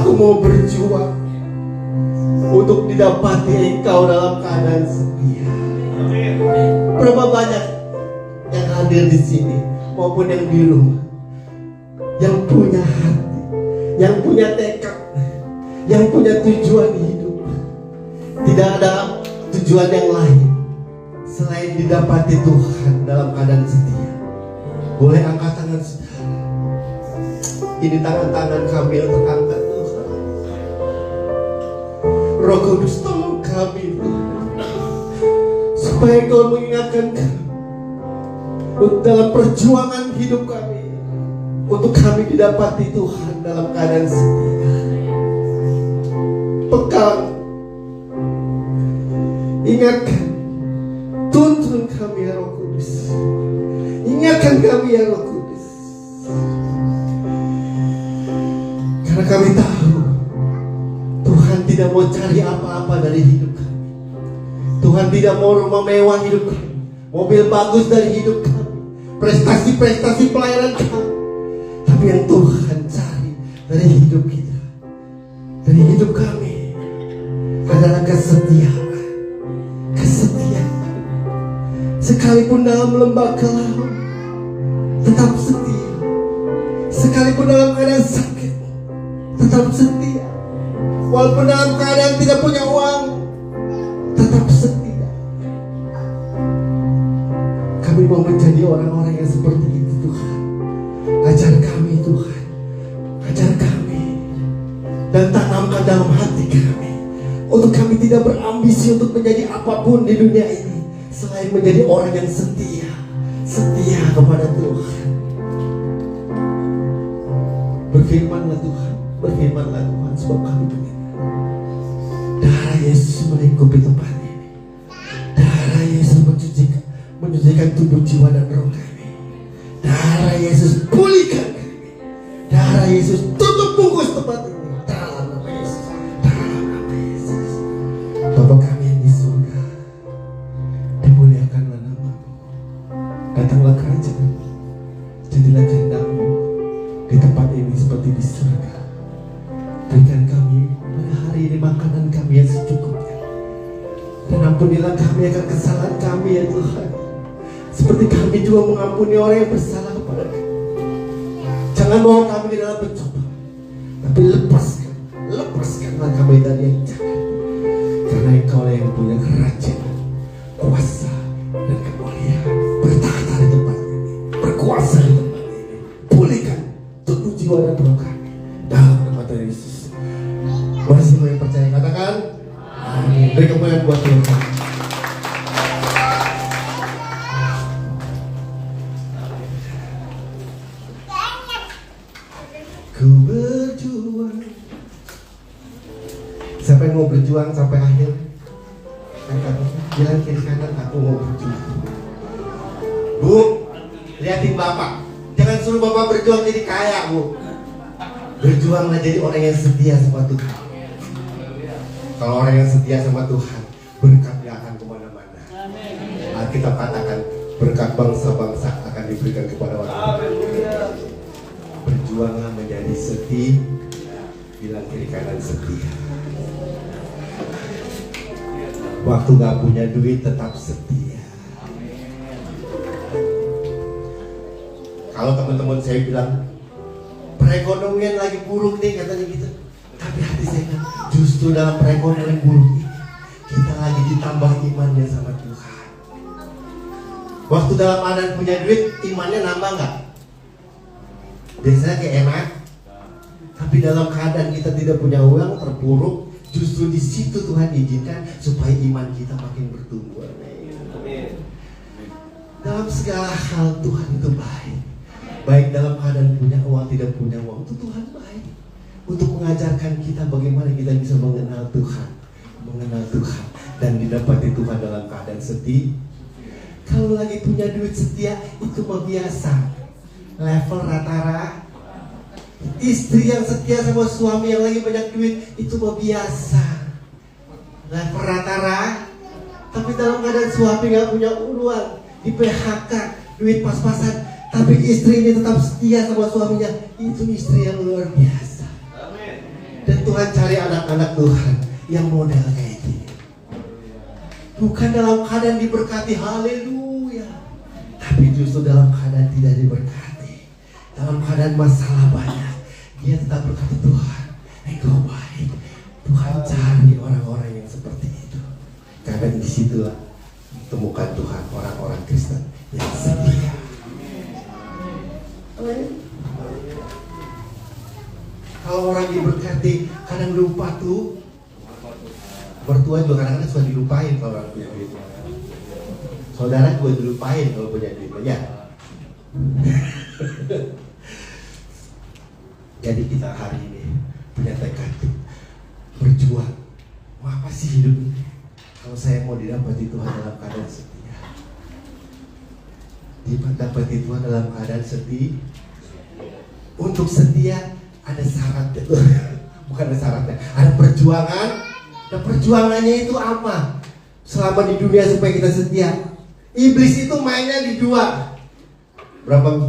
Aku mau berjuang untuk didapati Engkau dalam keadaan setia. Berapa banyak yang hadir di sini maupun yang di rumah, yang punya hati, yang punya tekad, yang punya tujuan hidup. Tidak ada tujuan yang lain selain didapati Tuhan dalam keadaan setia. Boleh angkat tangan saudara. Ini tangan-tangan kami yang terangkat Tuhan. Roh Kudus tolong kami Tuhan, supaya Kau mengingatkan kami untuk dalam perjuangan hidup kami, untuk kami didapati Tuhan dalam keadaan setia. Pegang, ingatkan, tuntun kami ya Roh Kudus. Ingatkan kami ya Roh Kudus. Karena kami tahu Tuhan tidak mau cari apa-apa dari hidup kami. Tuhan tidak mau rumah mewah hidup kami, mobil bagus dari hidup kami, prestasi-prestasi pelayanan kami. Tapi yang Tuhan cari dari hidup kita, dari hidup kami, adalah kesetiaan. Kesetiaan. Sekalipun dalam lembah kelam, tetap setia. Sekalipun dalam keadaan sakit, tetap setia. Walaupun dalam keadaan tidak punya uang, tetap setia. Kami mau menjadi orang-orang yang seperti itu Tuhan. Ajar kami Tuhan, ajar kami, dan tanamkan dalam hati kami, untuk kami tidak berambisi untuk menjadi apapun di dunia ini selain menjadi orang yang setia. Setia kepada Tuhan. Berfirmanlah Tuhan, berfirmanlah Tuhan, sebab kami mendengar darah Yesus melingkupi tempat ini. Darah Yesus mencucikan tubuh, jiwa dan roh kami. Darah Yesus pulihkan kami. Darah Yesus tutup bungkus tempat ini. Dalam nama Yesus, dalam nama Yesus. Bapa kami yang di surga, dimuliakanlah nama-Mu. Datanglah kerajaan-Mu, jadilah kehendak-Mu di tempat ini seperti di surga. Berikan kami pada hari ini makanan kami yang secukupnya, dan ampunilah kami akan kesalahan kami ya Tuhan, seperti kami juga mengampuni orang yang bersalah kepada kami. Jangan bawa kami ke dalam pencobaan, tapi lepaskanlah kami dari yang jahat. Karena Engkau lah yang punya kerajaan, kuasa, dan kemuliaan. Bertahta di tempat ini, berkuasa di tempat ini. Pulihkan tubuh, jiwa, dan roh kami dalam nama Tuhan Yesus. Mari semua yang percaya katakan amin. Beri kemuliaan buat Tuhan. Ku berjuang. Siapa yang mau berjuang sampai akhir? Bilang kiri kanan, aku mau berjuang. Bu, liatin Bapak. Jangan suruh Bapak berjuang jadi kaya, Bu. Berjuanglah jadi orang yang setia sama Tuhan. Kalau orang yang setia sama Tuhan, berkatnya akan kemana-mana. Alkitab katakan berkat bangsa-bangsa akan diberikan kepada orang. Berjuanglah menjadi setia. Bilang kiri kanan setia. Waktu gak punya duit tetap setia. Kalau teman-teman saya bilang perekonomian lagi buruk nih katanya gitu, tapi hati saya bilang justru dalam perekonomian buruk ini kita lagi ditambah imannya sama Tuhan. Waktu dalam keadaan punya duit, imannya nambah nggak? Biasanya kayak enak. Tapi dalam keadaan kita tidak punya uang, terpuruk, justru di situ Tuhan izinkan supaya iman kita makin bertumbuh. Amin. Dalam segala hal Tuhan itu baik. Baik dalam keadaan punya uang, tidak punya uang, itu Tuhan baik. Untuk mengajarkan kita bagaimana kita bisa mengenal Tuhan, dan didapati Tuhan dalam keadaan setia. Kalau lagi punya duit setia, itu mah biasa. Level rata-rata. Istri yang setia sama suami yang lagi banyak duit, itu mah biasa. Level rata-rata. Tapi dalam keadaan suami gak punya uang, di PHK, duit pas-pasan, tapi istri ini tetap setia sama suaminya, itu istri yang luar biasa. Dan Tuhan cari anak-anak Tuhan yang model kayak gini. Bukan dalam keadaan diberkati, haleluya, tapi justru dalam keadaan tidak diberkati, dalam keadaan masalah banyak, dia tetap berkata, Tuhan, Engkau baik. Tuhan cari orang-orang yang seperti itu. Karena disitulah temukan Tuhan orang-orang Kristen yang setia. Kalau orang diberkati, kadang lupa tuh. Mertua juga kadang-kadang suka dilupain kalau orang punya duit. Saudara juga dilupain kalau punya duit, ya. Jadi kita hari ini punya tekad berjuang. Mau apa sih hidup ini? Kalau saya mau didapati Tuhan dalam keadaan setia, didapati Tuhan dalam keadaan setia. Untuk setia ada syaratnya, bukan ada syaratnya, ada perjuangan. Dan perjuangannya itu apa? Selama di dunia supaya kita setia. Iblis itu mainnya di dua. Berapa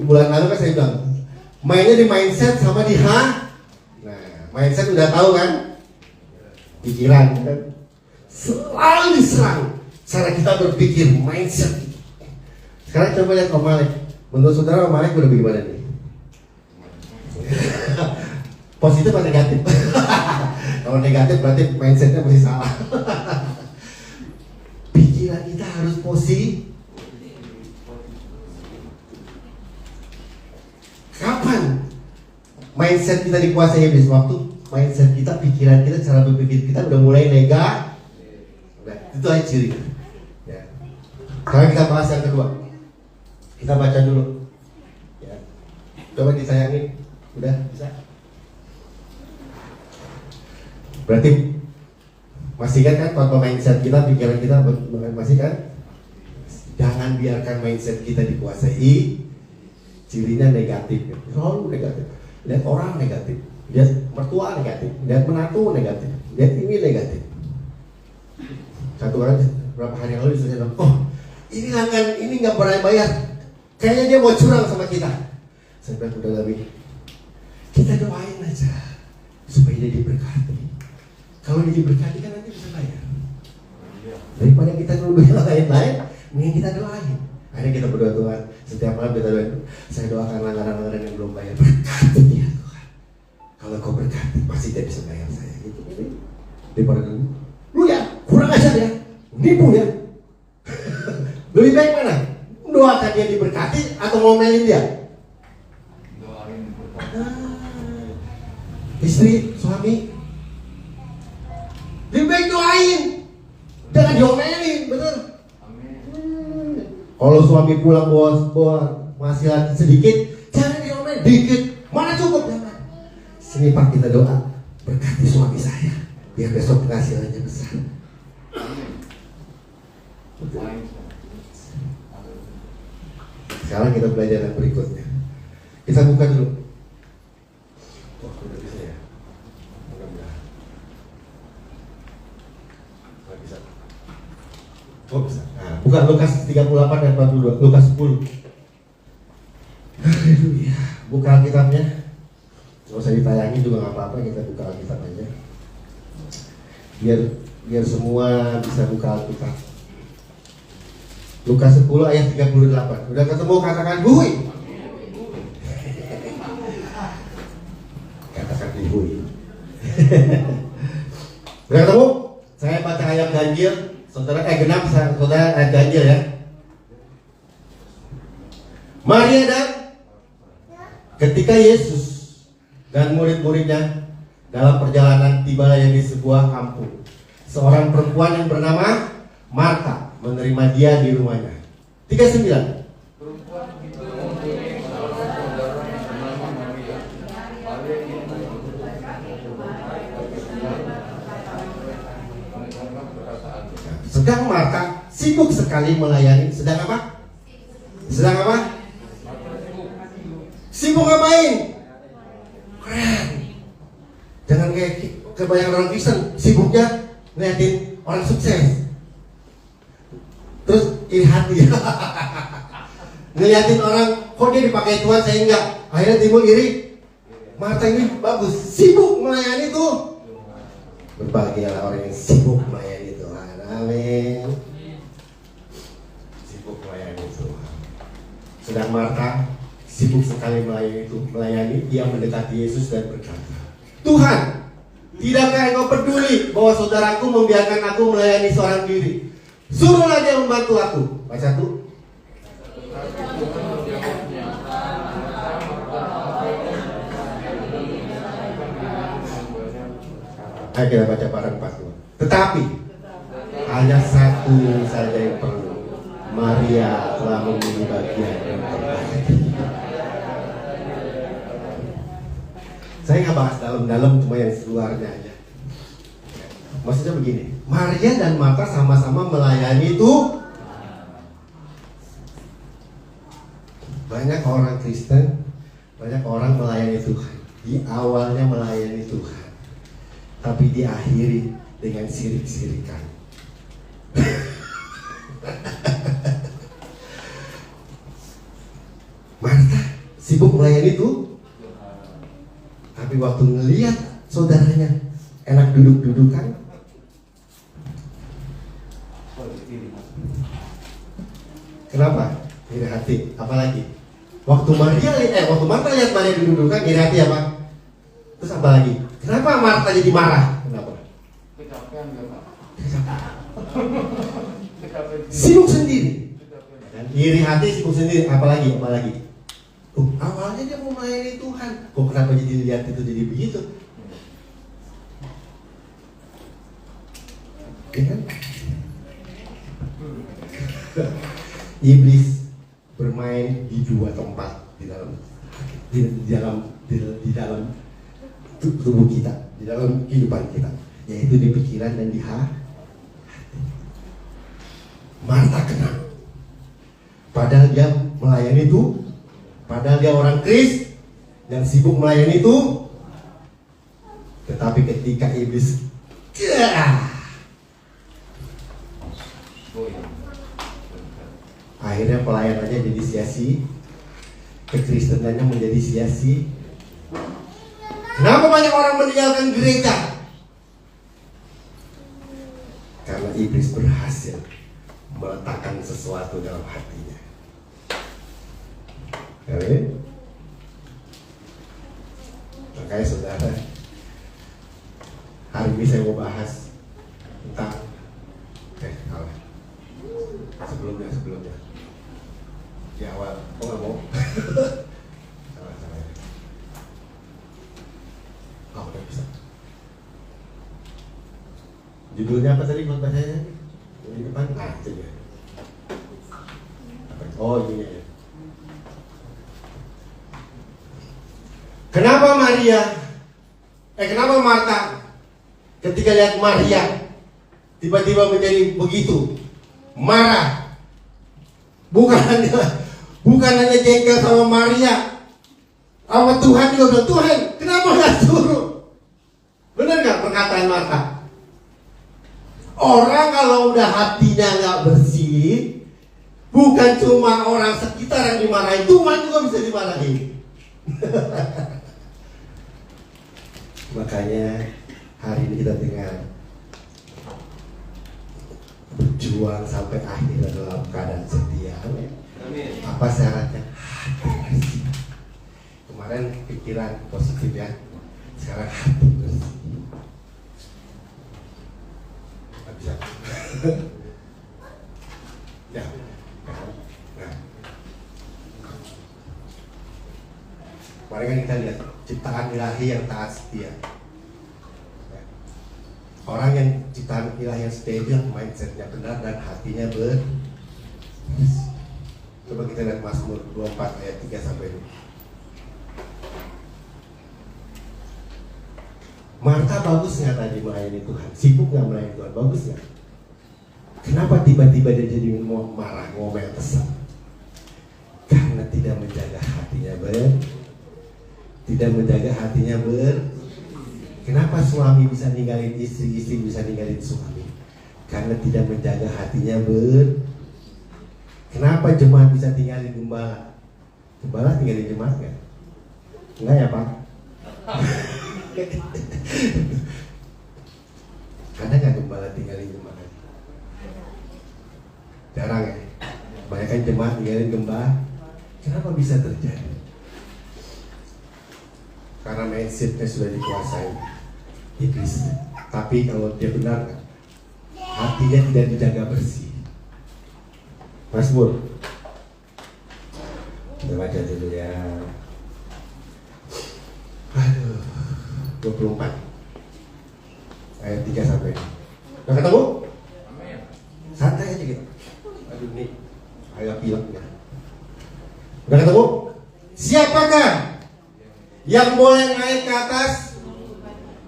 bulan lalu kan saya bilang, mainnya di mindset sama di Nah, mindset udah tahu kan? Pikiran kan? Selalu diserang cara kita berpikir, mindset. Sekarang coba lihat Om Malek. Menurut saudara Om Malek udah bagaimana nih? Positif atau negatif? Kalau negatif berarti mindsetnya masih salah. Pikiran kita harus positif. Kapan mindset kita dikuasai iblis? Waktu mindset kita, pikiran kita, cara berpikir kita udah mulai negatif. Nah, itu aja ciri. Ya. Sekarang kita bahas yang kedua. Kita baca dulu. Ya. Coba disayangin. Udah bisa? Berarti masih kan kalau mindset kita, pikiran kita masih kan? Jangan biarkan mindset kita dikuasai. Cirinya negatif, selalu negatif. Lihat orang negatif, lihat mertua negatif, lihat menantu negatif, lihat ini negatif. Satu orang berapa hari lalu disuruh, oh ini langgan ini nggak pernah bayar, kayaknya dia mau curang sama kita. Saya bilang udah lebih, kita doain aja supaya dia diberkati. Kalau dia diberkati kan nanti bisa bayar. Daripada kita nuduh yang lain-lain, mending kita doain. Akhirnya kita berdoa, Tuhan, setiap malam kita doain, saya doakan langgaran-langgaran yang belum bayar, berkati dia Tuhan. Kalau kau berkati, pasti dia bisa bayar saya. Gitu. Daripada lu ya, kurang ajar ya, nipu ya. Lebih baik mana? Doakan dia diberkati atau ngomelin dia? Doain berkati. Istri, suami, lebih baik doain, jangan diomelin, bener. Kalau suami pulang bawa penghasilan sedikit, jangan diomelin, dikit, mana cukup, jangan. Sini Pak, kita doa, berkati suami saya, biar besok penghasilannya besar. Sekarang kita belajar yang berikutnya. Kita buka dulu. Wah, udah bisa ya? Mudah-mudahan. Nggak bisa. Oh bisa. Nah, buka Lukas 38 dan 42. Lukas 10. Haleluya. Buka Alkitabnya. Nggak usah ditayangin juga nggak apa-apa. Kita buka Alkitab aja. Biar semua bisa buka Alkitab. Lukas 10 ayat 38. Udah ketemu, katakan hui. Katakan hui. Udah ketemu? Saya baca ayat ganjil. Saudara genap, saudara ayat ganjil ya. Maria dan ketika Yesus dan murid-muridnya dalam perjalanan tibalah di sebuah kampung. Seorang perempuan yang bernama Marta menerima dia di rumahnya. 39. Sedang Marta sibuk sekali melayani. Sedang apa? Sedang apa? Sibuk ngapain? Keren. Jangan kayak kebanyakan orang Kristen sibuknya ngeliatin orang sukses. Terus iri hati. Ngeliatin orang, kok dia dipakai Tuhan saya enggak. Akhirnya timbul iri. Marta ini bagus, sibuk melayani Tuhan. Berbahagialah orang yang sibuk melayani Tuhan. Amin. Sibuk melayani Tuhan. Sedang Marta sibuk sekali melayani. Dia mendekati Yesus dan berkata, Tuhan, tidakkah engkau peduli bahwa saudaraku membiarkan aku melayani seorang diri? Suruhlah dia membantu aku. Baca tuh. Ayo kita baca bareng Pak. Tetapi hanya satu saja yang perlu. Maria telah memilih bagian yang terbaik. Saya nggak bahas dalam-dalam, cuma yang luarnya aja. Maksudnya begini, Maria dan Marta sama-sama melayani itu. Banyak orang Kristen, banyak orang melayani Tuhan. Di awalnya melayani Tuhan, tapi diakhiri dengan sirik-sirikan. Marta sibuk melayani itu, tapi waktu ngelihat saudaranya enak duduk-dudukan, kenapa? Iri hati. Apalagi waktu Marta lihat Maria duduk-dudukan, iri hati apa? Terus apa lagi? Kenapa Marta jadi marah? Kenapa? Sibuk sendiri. Dan iri hati, sibuk sendiri. Apalagi? Awalnya dia mau melayani Tuhan. Kok kenapa jadi lihat itu jadi begitu? Ya kan? Iblis bermain di dua tempat di dalam tubuh kita, di dalam kehidupan kita, yaitu di pikiran dan di hati. Marta kenal, padahal dia melayani itu, padahal dia orang Kris yang sibuk melayani itu, tetapi ketika iblis akhirnya pelayanannya jadi sia-sia, kekristenannya menjadi sia-sia. Kenapa banyak orang meninggalkan gereja? Karena iblis berhasil meletakkan sesuatu dalam hatinya. Amin. Makanya saudara, hari ini saya mau bahas tentang sebelumnya di awal, kok nggak mau? salah ya. Udah bisa. Judulnya apa tadi buat bacanya? Di depan? Coba. Oh ini ya. Kenapa Marta ketika lihat Maria tiba-tiba menjadi begitu marah? Bukan hanya jengkel sama Maria, sama Tuhan juga bilang, Tuhan kenapa nggak suruh? Benar nggak perkataan Marta? Orang kalau udah hatinya nggak bersih, bukan cuma orang sekitar yang dimarahin, Tuhan juga bisa dimarahin. Makanya hari ini kita dengar berjuang sampai akhir dalam keadaan setia. Amin. Apa syaratnya? Hati bersih. Kemarin pikiran positif ya, sekarang hati bersih. Nggak bisa. Ya. Nah. Kemarin kan kita lihat ciptaan ilahi yang taat setia. Orang yang ciptaan ilahi yang setia itu yang mindsetnya benar dan hatinya bersih. Coba kita lihat Mazmur 24 ayat 3 sampai 5. Marta bagus nggak tadi melayani Tuhan? Sibuk nggak melayani Tuhan? Bagus nggak? Kenapa tiba-tiba dia jadi mau marah, ngomel, kesal? Karena tidak menjaga hatinya Kenapa suami bisa ninggalin istri, istri bisa ninggalin suami? Karena tidak menjaga hatinya Kenapa jemaat bisa tinggalin gembala? Gembala tinggalin jemaat nggak? Enggak ya Pak? Ada nggak gembala tinggalin jemaat? Jarang ya. Kebanyakan jemaat tinggalin gembala. Kenapa bisa terjadi? Karena mindsetnya sudah dikuasai iblis. Tapi kalau dia benar, hatinya tidak dijaga bersih. Mazmur, kita baca dulu ya. Aduh, 24 ayat 3 sampai. Udah ketemu? Santai aja gitu. Aduh, ini agak pileknya. Udah ketemu? Siapakah yang boleh naik ke atas?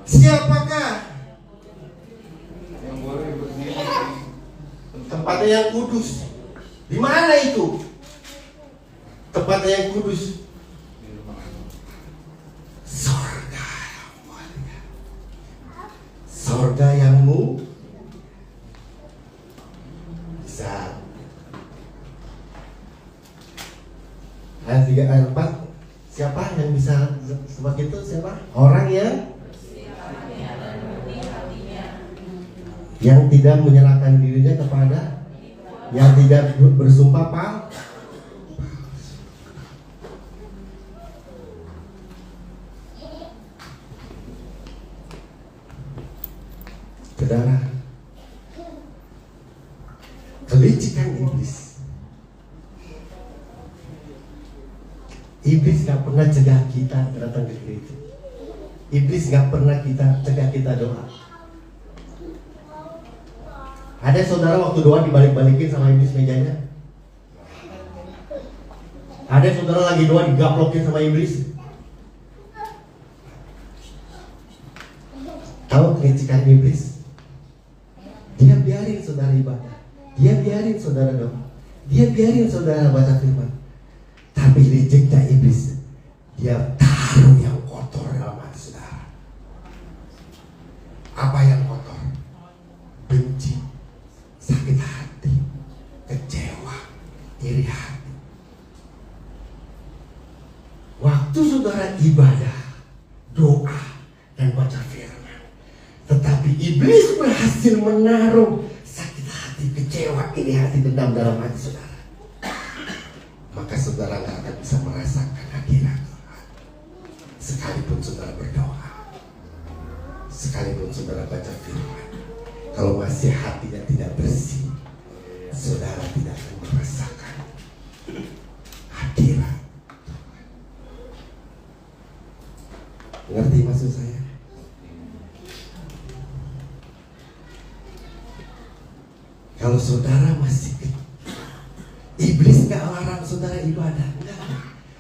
Siapakah yang boleh berdiri tempatnya yang kudus? Di mana itu? Tempatnya yang kudus. di rumah Allah. Sorga yang mulia. Sorga yang bisa. Ayat 3 ayat 4. Siapa yang bisa seperti itu? Siapa? Orang yang tidak menyerahkan dirinya kepada, yang tidak bersumpah palsu. Saudara, kelicikan iblis. Iblis gak pernah cegah kita datang ke gereja. Iblis gak pernah cegah kita doa. Ada saudara waktu doa dibalik-balikin sama iblis mejanya? Ada saudara lagi doa digaplokin sama iblis? Tahu kelicikan iblis? Dia biarin saudara ibadah, dia biarin saudara doa, dia biarin saudara baca firman. Tapi rejeknya iblis, dia taruh yang kotor dalam hati saudara. Apa yang kotor? Benci, sakit hati, kecewa, iri hati. Waktu saudara ibadah, doa, dan baca firman, tetapi iblis berhasil menaruh sakit hati, kecewa, iri hati, dendam dalam hati saudara, maka saudara gak akan bisa merasakan hadirat Tuhan. Sekalipun saudara berdoa, sekalipun saudara baca firman, kalau masih hatinya tidak bersih, saudara tidak akan merasakan hadirat Tuhan. Ngerti maksud saya? Kalau saudara masih iblis gak larang saudara ibadah, enggak.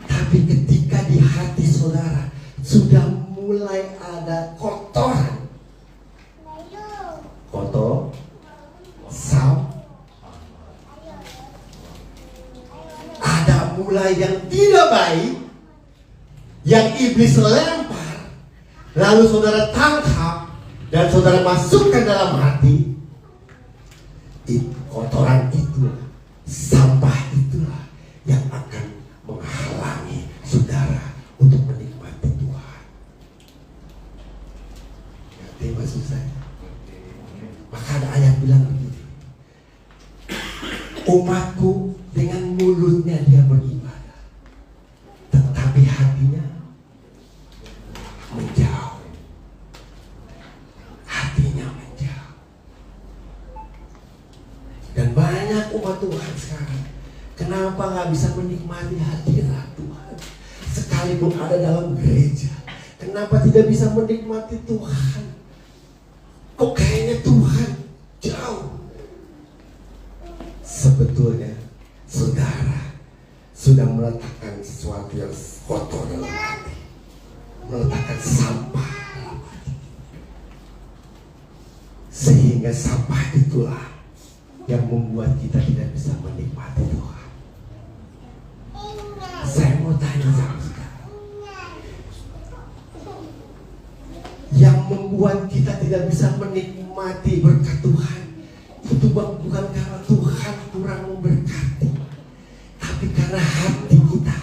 Tapi ketika di hati saudara sudah mulai ada kotoran, ada mulai yang tidak baik, yang iblis lempar, lalu saudara tangkap dan saudara masukkan dalam hati, kotoran itu, sampah itulah yang akan menghalangi saudara untuk menikmati Tuhan. Ngerti maksud saya? Maka ada ayat bilang begini, umatku dengan mulutnya dia beribadah, tetapi hatinya menjauh. Hatinya menjauh. Dan banyak umat Tuhan sekarang, kenapa gak bisa menikmati hadirat Tuhan? Sekalipun ada dalam gereja, kenapa tidak bisa menikmati Tuhan? Kok kayaknya Tuhan jauh? Sebetulnya saudara sudah meletakkan sesuatu yang kotor dalam hati, meletakkan sampah dalam hati, sehingga sampah itulah yang membuat kita tidak bisa menikmati Tuhan. Saya mau tanya sama saudara, yang membuat kita tidak bisa menikmati berkat Tuhan itu bukan karena Tuhan kurang memberkati, tapi karena hati kita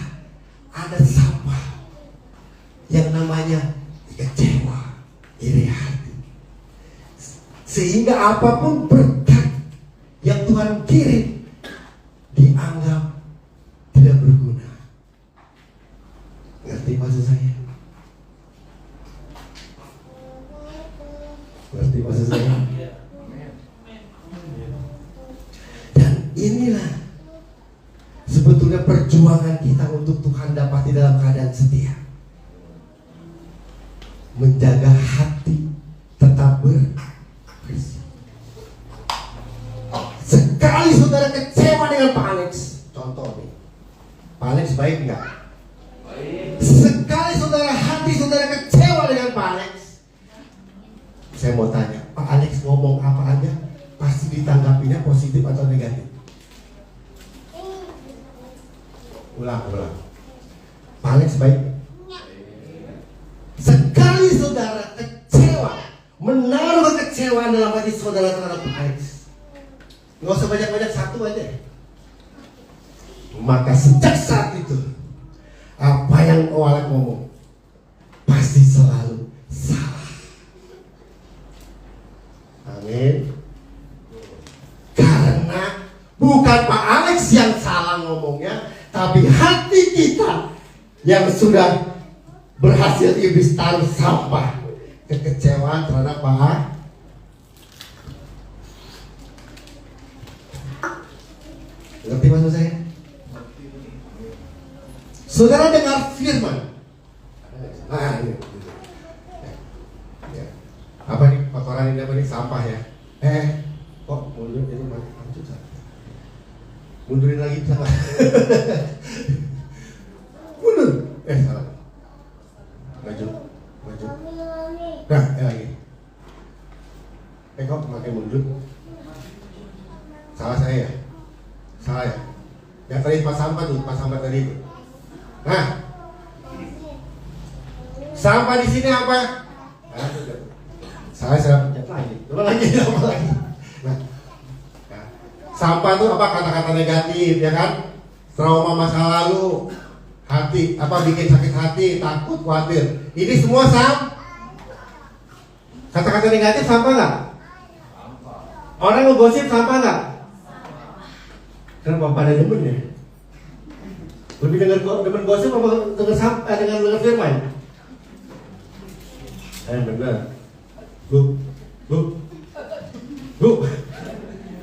ada sampah yang namanya kecewa, Sehingga apapun berkat yang Tuhan kirim dianggap tidak berguna. Ngerti maksud saya? Ngerti maksud saya? Dan inilah sebetulnya perjuangan kita untuk Tuhan dapati dalam keadaan setia. Menjaga hati tetap bersih. Sekali saudara kecewa dengan Pak Alex, contoh nih, Pak Alex baik nggak? Baik. Sekali hati saudara kecewa dengan Pak Alex, saya mau tanya, Pak Alex ngomong apa aja pasti ditanggapinya positif atau negatif? Ulang. Pak Alex baik. Sekali saudara kecewa, menaruh kekecewaan dalam hati saudara terhadap Pak Alex, nggak usah banyak-banyak, satu aja. Maka sejak saat itu, apa yang Alex ngomong pasti selalu salah. Amin. Karena bukan Pak Alex yang salah ngomongnya, tapi hati kita yang sudah berhasil iblis taruh sampah kekecewaan terhadap Pak. Ngerti maksud saya? Saudara dengar firman. Nah, ini. Ya. Apa nih kotoran ini, apa nih, sampah ya? Kok mundur ini mana? Mundurin lagi bisa nggak? Mundur. Salah. Maju. Nah, lagi. Kok pakai mundur? Salah saya ya? Salah ya? Yang tadi pas sampah tuh, pas sampah tadi itu. Nah, sampah di sini apa? Nah, saya pencet lagi. Coba lagi. Nah, sampah itu apa? Kata-kata negatif, ya kan? Trauma masa lalu, hati, apa bikin sakit hati, takut, khawatir. Ini semua kata-kata negatif sampah nggak? Orang ngegosip sampah nggak? Kenapa pada demen ya? Lebih demen gosip apa dengan firman? Benar. Bu.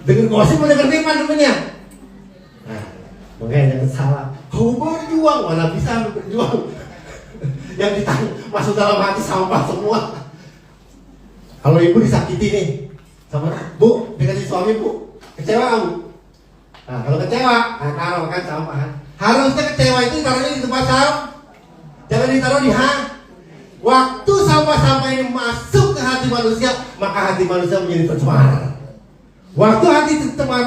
Dengan gosip mau denger firman demennya. Nah, makanya jangan salah. Kau berjuang, mana bisa berjuang? Yang ditanya masuk dalam hati sampah semua. Kalau ibu disakiti nih, sama Bu, dikasih suami Bu, kecewa kamu. Nah, kalau kecewa, taruh kan sampah. Harusnya kecewa itu taruhnya di tempat sampah, jangan ditaruh di Waktu sampah-sampah ini masuk ke hati manusia, maka hati manusia menjadi tercemar. Waktu hati tercemar,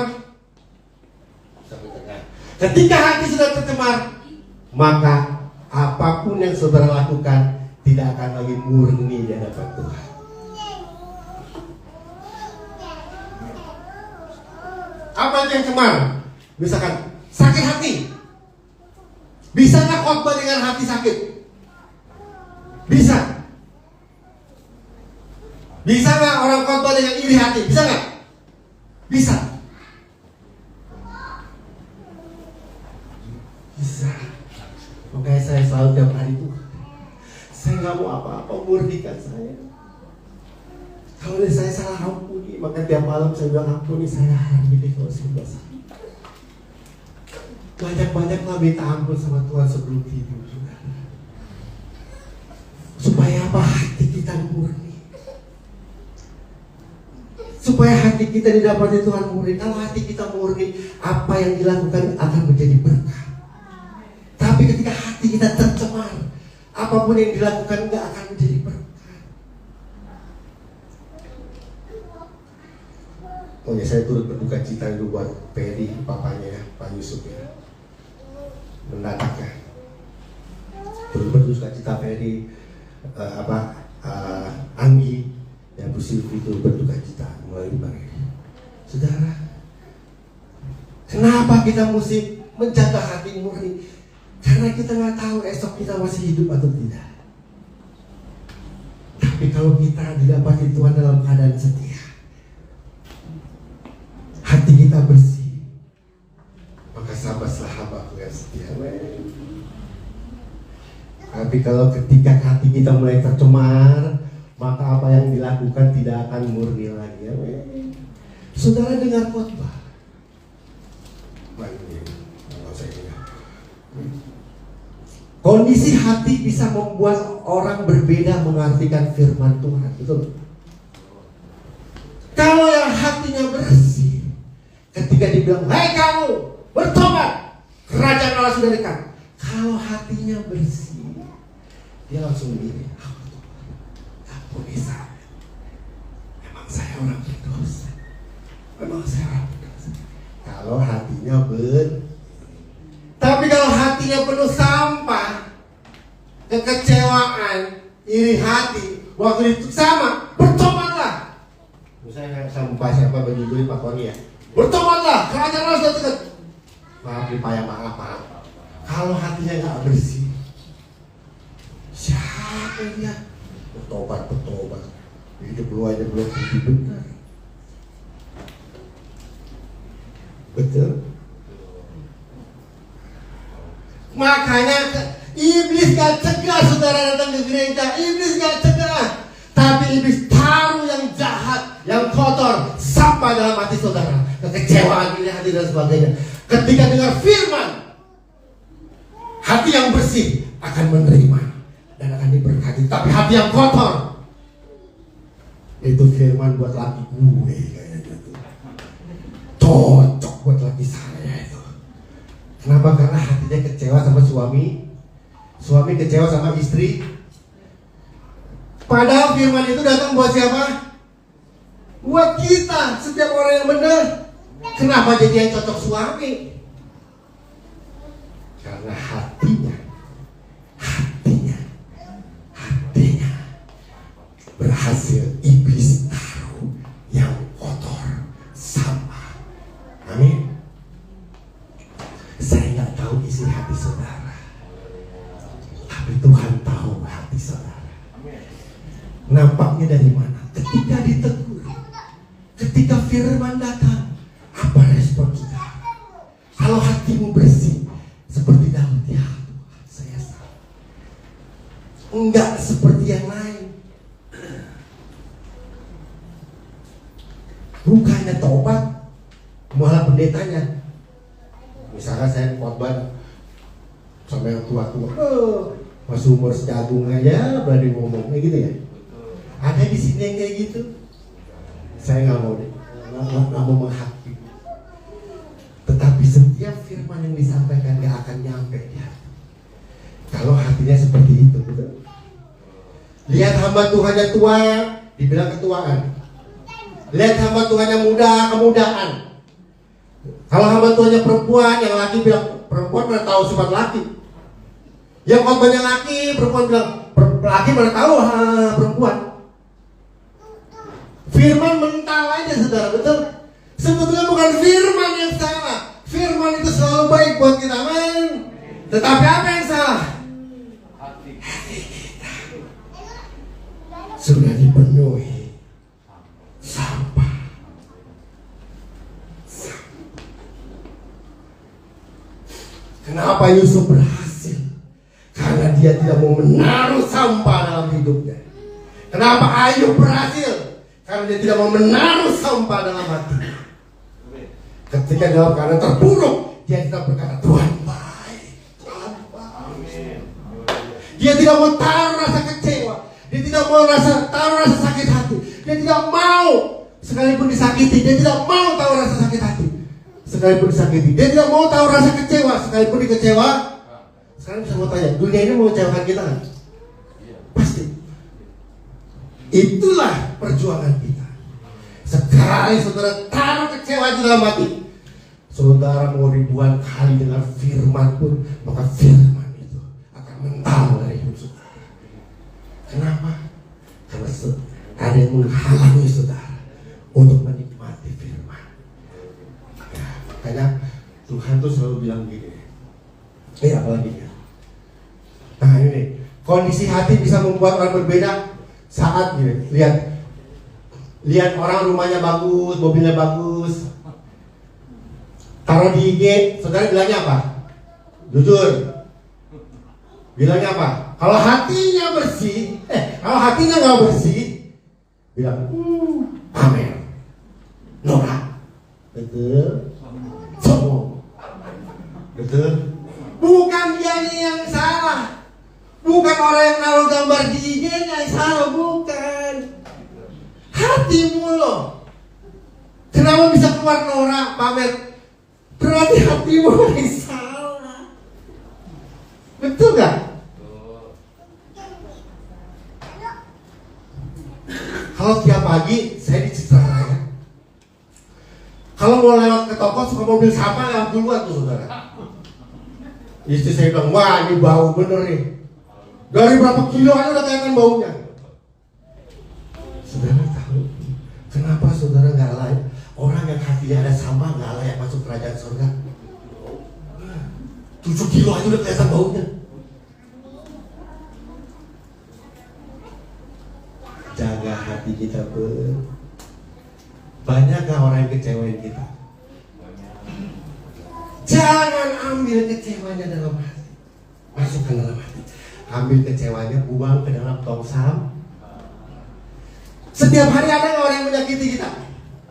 ketika hati sudah tercemar, maka apapun yang saudara lakukan tidak akan lagi murni di hadapan Tuhan. Apa yang cemar? Misalkan sakit hati, bisa nggak khotbah dengan hati sakit? Bisa. Bisa nggak orang khotbah dengan iri hati? Bisa nggak? Bisa. Bisa. Makanya saya selalu tiap hari itu, saya nggak mau apa-apa, murnikan saya. Kalau saya salah ampuni, maka tiap malam saya bilang ampuni saya hari ini kalau saya dosa. Banyak-banyaklah minta ampun sama Tuhan sebelum tidur juga. Supaya apa? Hati kita murni. Supaya hati kita didapati Tuhan murni. Kalau hati kita murni, apa yang dilakukan akan menjadi berkah. Tapi ketika hati kita tercemar, apapun yang dilakukan tidak akan menjadi berkah. Oh ya, saya turut berduka cita dulu buat Peri, papanya ya, Pak Yusuf ya, mendadak ya. Turut berduka cita Peri, Anggi yang bersih itu berduka cita melalui Bang Eri. Saudara, kenapa kita mesti menjaga hati murni? Karena kita nggak tahu esok kita masih hidup atau tidak. Tapi kalau kita didapati Tuhan dalam keadaan setia, kita bersih, maka sahabatlah hamba yang setia. Tapi kalau ketika hati kita mulai tercemar, maka apa yang dilakukan tidak akan murni lagi. Saudara dengar khotbah. Kondisi hati bisa membuat orang berbeda mengartikan firman Tuhan, betul? Kalau yang hatinya bersih, ketika dibilang, "Hei kamu, bertobat, kerajaan Allah sudah dekat." Kalau hatinya bersih, dia langsung begini, "Aku bisa. Memang saya orang berdosa. Memang saya orang berdosa." Kalau hatinya tapi kalau hatinya penuh sampah, kekecewaan, iri hati, waktu itu sama, bertobatlah. Misalnya saya membaca siapa bagi gue Pak Tony ya, bertobatlah, kerajaan Allah sudah dekat. Maaf dipayah, maaf. Kalau hatinya nggak bersih, siapa dia? Bertobat. Hidup lu aja belum benar. Betul. Makanya iblis gak cegah saudara datang ke gereja. Iblis gak cegah, tapi iblis taruh yang jahat, yang kotor, sampah dalam hati saudara, kekecewaan, iri hati dan sebagainya. Ketika dengar firman, hati yang bersih akan menerima dan akan diberkati. Tapi hati yang kotor, itu firman buat laki gue kayaknya gitu. Cocok buat laki saya itu. Kenapa? Karena hatinya kecewa sama suami kecewa sama istri. Padahal firman itu datang buat siapa? Buat kita, setiap orang yang benar. Kenapa jadi yang cocok suami? Karena hatinya berhasil iblis taruh yang kotor, sampah. Amin. Saya nggak tahu isi hati saudara, tapi Tuhan tahu hati saudara. Nampaknya dari mana? Ketika ditegur, ketika firman datang, apa respon kita? Kalau hatimu bersih, seperti Daud, ya Tuhan, saya salah. Enggak seperti yang lain. Bukannya tobat, malah pendetanya. Misalkan saya khotbah sama yang tua-tua, masih umur sejagung aja berani ngomong kayak gitu ya. Ada di sini yang kayak gitu. Saya nggak mau deh, nggak mau menghakimi. Tetapi setiap firman yang disampaikan gak akan nyampe ya, kalau hatinya seperti itu, betul? Lihat hamba Tuhan yang tua, dibilang ketuaan. Lihat hamba Tuhan yang muda, kemudaan. Kalau hamba Tuhannya perempuan, yang laki bilang perempuan mana tahu sifat laki. Yang khotbahnya laki, perempuan bilang laki mana tahu perempuan. Firman mental aja saudara, betul? Sebetulnya bukan firman yang salah. Firman itu selalu baik buat kita, amin. Tetapi apa yang salah? Hati kita sudah dipenuhi sampah. Kenapa Yusuf berhasil? Karena dia tidak mau menaruh sampah dalam hidupnya. Kenapa Ayub berhasil? Karena dia tidak mau menaruh sampah dalam hatinya. Ketika dalam keadaan terpuruk, dia tidak berkata, Tuhan baik, Tuhan baik. Dia tidak mau taruh rasa kecewa. Dia tidak mau taruh rasa sakit hati. Dia tidak mau, sekalipun disakiti, dia tidak mau tahu rasa sakit hati. Sekalipun disakiti, dia tidak mau tahu rasa kecewa. Sekalipun dikecewa. Sekarang bisa mau tanya, dunia ini mau kecewakan kita kan? Pasti. Itulah perjuangan kita. Sekali saudara taruh kecewa di dalam hati, saudara mau ribuan kali dengar firman pun, maka firman itu akan mental dari hidup saudara. Kenapa? Karena ada yang menghalangi saudara untuk menikmati firman. Ya, makanya Tuhan tuh selalu bilang gini. Apalagi ya. Nah ini, kondisi hati bisa membuat orang berbeda saat gini. Lihat orang rumahnya bagus, mobilnya bagus, taruh di IG, saudara bilangnya apa? Jujur. Bilangnya apa? Kalau hatinya bersih, kalau hatinya nggak bersih, bilang, amin. Norak. Betul. Sombong. Betul. Bukan dia yang salah. Bukan orang yang naruh gambar di IG-nya yang salah, bukan. Hatimu loh. Kenapa bisa keluar norak, pamer? Berarti hatimu yang salah. Betul gak? Kalau tiap pagi saya di Citra Raya, kalau mau lewat ke toko suka mobil sampah lewat duluan tuh saudara. Istri saya bilang, wah ini bau bener nih. Dari berapa kilo aja udah kelihatan baunya. Saudara tahu kenapa saudara nggak layak? Orang yang hatinya ada sampah nggak layak masuk kerajaan surga. 7 kilo aja udah kelihatan baunya. Jaga hati kita, Ber. Banyakkah orang yang kecewain kita? Jangan ambil kecewanya dalam hati. Masukkan dalam hati. Ambil kecewanya, buang ke dalam tong sampah. Setiap hari ada nggak orang yang menyakiti kita?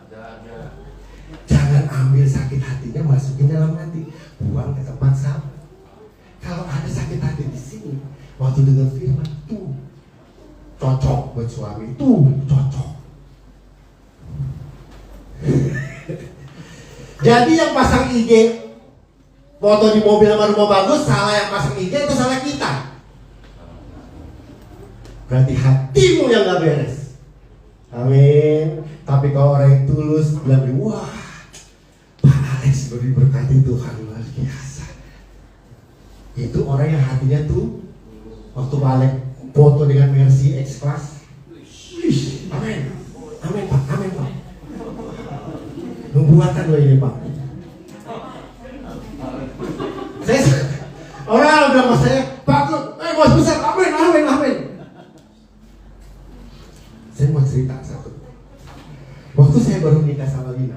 Ada. Jangan ambil sakit hatinya, masukin dalam hati, buang ke tempat sampah. Kalau ada sakit hati di sini, waktu dengar firman, tuh cocok buat suami, tuh cocok. Jadi yang pasang IG foto di mobil sama rumah bagus, salah yang pasang IG itu salah kita. Berarti hatimu yang gak beres. Amin. Tapi kalau orang yang tulus bilang, wah Pak Alex baru diberkati Tuhan luar biasa. Itu orang yang hatinya tuh waktu Pak Alex foto dengan Mercy X-Class. Amin. Amin Pak, amin Pak. Nubuatan loh ini Pak. Orang bilang mas saya, Pak, bos besar, amin, amin, amin. Saya mau cerita satu. Waktu saya baru nikah sama Lina,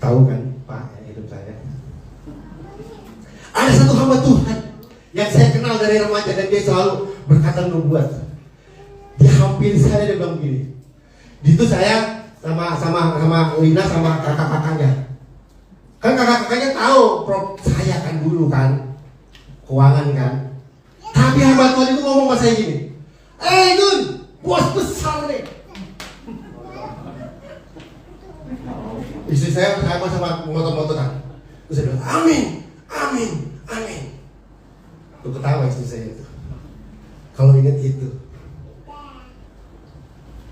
tahu kan Pak yang hidup saya, ada satu hamba Tuhan yang saya kenal dari remaja dan dia selalu berkata nubuat. Dia hampir saya, dia bilang begini. Di situ saya sama Lina sama kakak-kakaknya. Kan kakak-kakaknya tahu prop saya kan dulu kan keuangan kan. Tapi hamba Tuhan itu ngomong sama saya gini, Jun, bos besar nih. Istri saya sama motor-motoran. Terus saya bilang, amin, amin, amin. Tuh ketawa istri saya itu. Kalau ingat itu.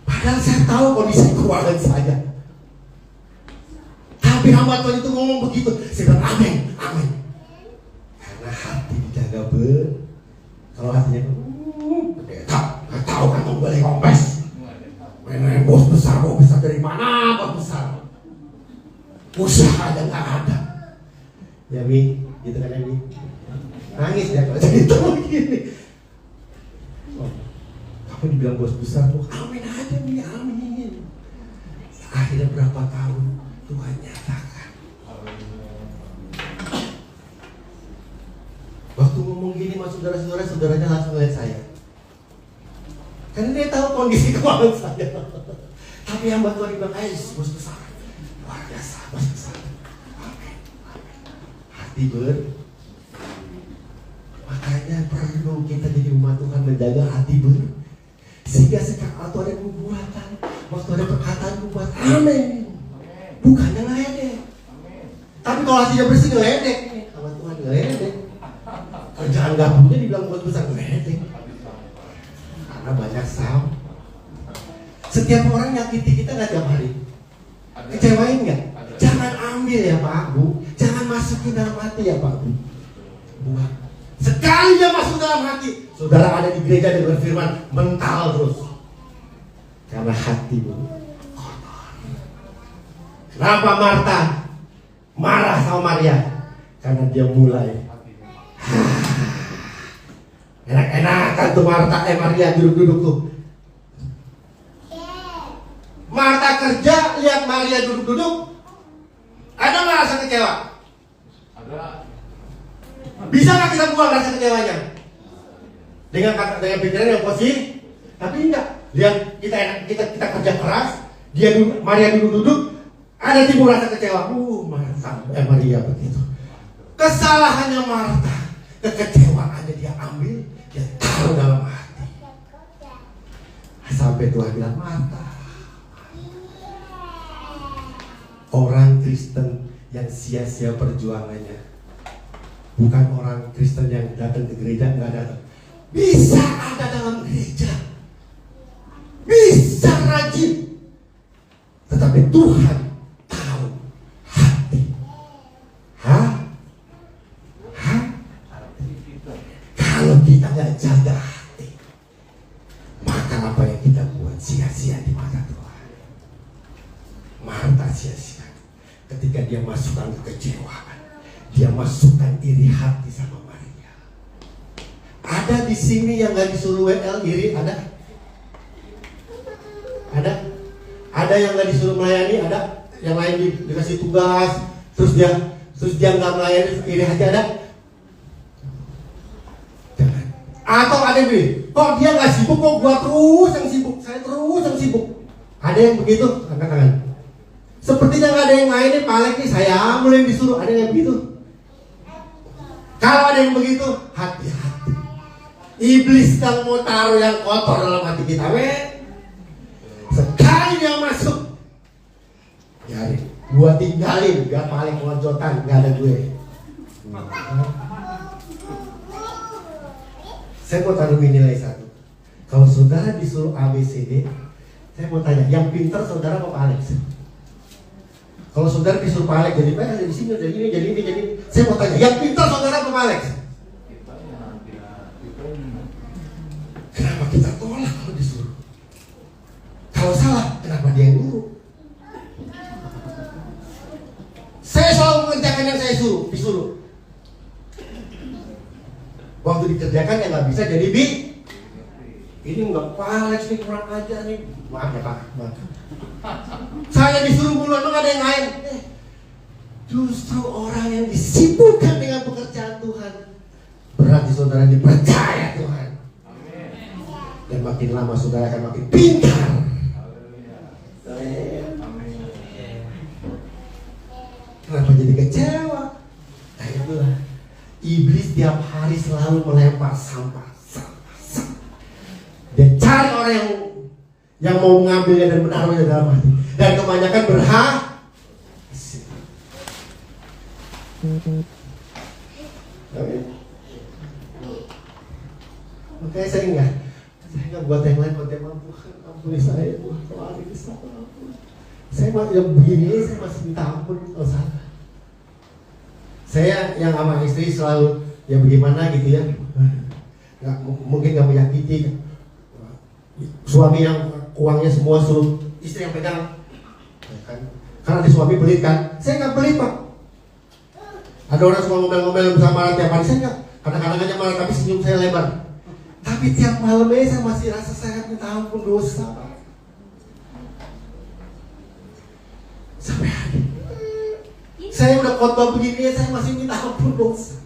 Padahal saya tahu kondisi keuangan saya. Tapi hamba Tuhan itu ngomong begitu. Saya bilang amin, amin. Karena hati dijaga ber. Kalau hatinya gak tahu kan mau beli kompes. Main bos besar dari mana bos besar? Usaha aja gak ada. Ya Mi, gitu kan ya Mi. Nangis ya kalau cerita begini. Oh, kamu dibilang bos besar, tuh amin aja Mi, amin. Akhirnya berapa tahun Tuhan nyatakan. Waktu ngomong gini sama saudara-saudara, saudaranya langsung lihat saya. Karena dia tahu kondisi keuangan saya. Tapi hamba Tuhan bilang, bos besar, luar biasa, bos besar. Amin. Hati ber. Makanya perlu kita jadi umat Tuhan menjaga hati ber. Sehingga sekarang ada nubuatan, waktu ada perkataan nubuat, amin. Bukannya ngeledek. Tapi kalau hatinya bersih ngeledek. Sama Tuhan ngeledek. Kerjaan gak punya dibilang bos besar ngeledek. Karena banyak salah. Setiap orang nyakiti kita gak tiap hari. Kecewain gak? Jangan ambil ya Pak Bu. Jangan masukin dalam hati ya Pak Bu. Buat. Sekali dia masuk dalam hati, saudara ada di gereja dan berfirman, mental terus. Karena hatimu kotor. Kenapa Marta marah sama Maria? Karena dia mulai enak-enakan tuh Maria duduk-duduk tuh. Marta kerja, lihat Maria duduk-duduk, ada nggak rasa kecewa? Ada. Bisa nggak kita buang rasa kecewanya? Dengan pikiran yang positif? Tapi enggak. Lihat kita kerja keras, Maria duduk-duduk, ada timbul rasa kecewa. Maria begitu. Kesalahannya Marta, kekecewaannya dia ambil, dia taruh dalam hati. Sampai Tuhan bilang, Marta, orang Kristen yang sia-sia perjuangannya, bukan orang Kristen yang datang ke gereja nggak datang. Bisa ada dalam gereja, bisa rajin, tetapi Tuhan tahu hati. Kalau kita nggak jaga hati, maka apa yang kita buat sia-sia di mata Tuhan. Marta sia-sia ketika dia masukkan kekecewaan, dia masukkan iri hati sama Maria. Ada di sini yang nggak disuruh WL iri, ada? Ada yang nggak disuruh melayani, ada? Yang lain dikasih tugas, terus dia nggak melayani, iri hati, ada? Jangan. Atau ada yang bilang, kok dia nggak sibuk, kok gua terus yang sibuk, saya terus yang sibuk. Ada yang begitu? Angkat tangan. Sepertinya nggak ada yang mainin, paling nih saya mulai disuruh, ada yang begitu? Kalau ada yang begitu, hati-hati. Iblis kan mau taruh yang kotor dalam hati kita, sekali dia masuk, jadi gua tinggalin, gak paling lonjotan, gak ada gue. Saya mau taruh nilai 1. Kalau saudara disuruh ABCD, saya mau tanya, yang pintar saudara apa Pak Alex? Kalau saudara disuruh Pak Alex jadi di sini, jadi ini. Saya mau tanya, yang pintar saudara apa Pak Alex? Kenapa kita tolak kalau disuruh? Kalau salah, kenapa dia yang nyuruh? Saya selalu mengerjakan yang saya disuruh. Waktu dikerjakan yang nggak bisa jadi ini nggak Pak Alex nih, kurang ajar nih. Maaf ya Pak, maaf. Saya disuruh mulu, emang ada yang lain. Justru orang yang disibukkan dengan pekerjaan Tuhan, berarti saudara dipercaya Tuhan. Dan makin lama saudara akan makin pintar. Kenapa jadi kecewa? Nah itulah, iblis tiap hari selalu melempar sampah. Dia cari orang yang mau mengambilnya dan menaruhnya dalam hati. Dan kebanyakan berhasil. Makanya saya nggak buat yang lain, buat yang mampu. Ampuni saya, Tuhan. Kalau ada kesalahan, ampun. Saya yang begini, saya masih minta ampun kalau salah. Saya yang sama istri selalu ya bagaimana gitu ya. Mungkin nggak menyakiti. Suami yang uangnya semua suruh istri yang pegang, ya kan? Karena di suami pelit kan. Saya nggak pelit Pak. Ada orang suka ngomel-ngomel bersama tiap hari, saya nggak. Kadang-kadang aja malah tapi senyum saya lebar. Tapi tiap malamnya saya masih rasa saya minta ampun dosa. Sampai hari saya udah khotbah begini, saya masih minta ampun dosa.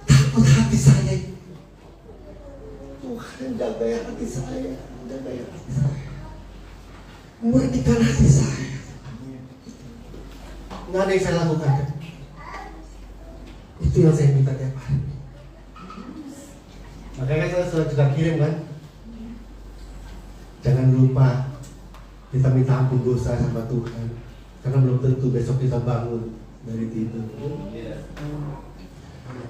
Takut hati saya. Tuhan jaga hati saya, jaga hati saya. Murnikan hati saya. Nggak ada yang saya lakukan. Itu yang saya minta tiap hari. Makanya saya juga kirim kan. Jangan lupa kita minta ampun dosa sama Tuhan. Karena belum tentu besok kita bangun dari tidur.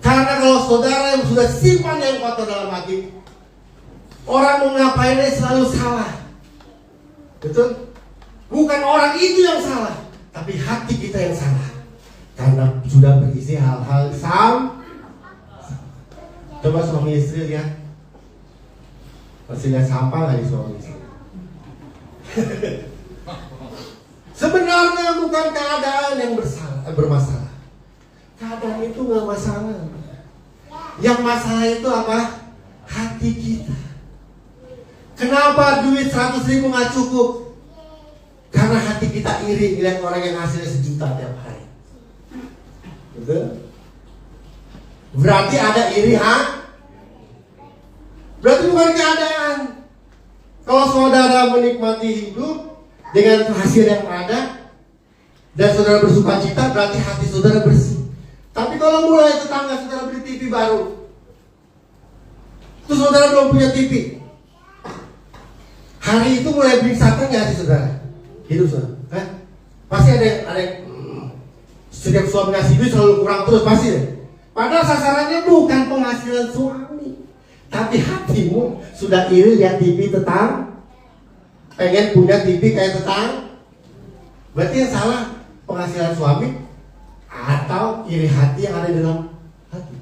Karena kalau saudara yang sudah simpan yang kotor dalam hati, orang mau ngapainnya selalu salah. Betul? Bukan orang itu yang salah, tapi hati kita yang salah. Karena sudah berisi hal-hal Coba suami istri lihat. Masih lihat sampah lagi suami istri. Sebenarnya bukan keadaan yang bermasalah. Keadaan itu nggak masalah. Yang masalah itu apa? Hati kita. Kenapa duit 100.000 nggak cukup? Karena Karena hati kita iri lihat orang yang hasilnya 1 juta tiap hari. Betul? Berarti ada iri, berarti bukan keadaan. Kalau saudara menikmati hidup dengan hasil yang ada dan saudara bersuka cita, berarti hati saudara bersih. Tapi kalau mulai tetangga saudara beli TV baru, terus saudara belum punya TV, hari itu mulai beringsatan nggak hati saudara? Hidup saudara, pasti ada yang setiap suami ngasih duit selalu kurang terus pasti deh. Padahal sasarannya bukan penghasilan suami, tapi hatimu sudah iri lihat TV tetang, pengen punya TV kayak tetang. Berarti yang salah penghasilan suami atau iri hati yang ada di dalam hati.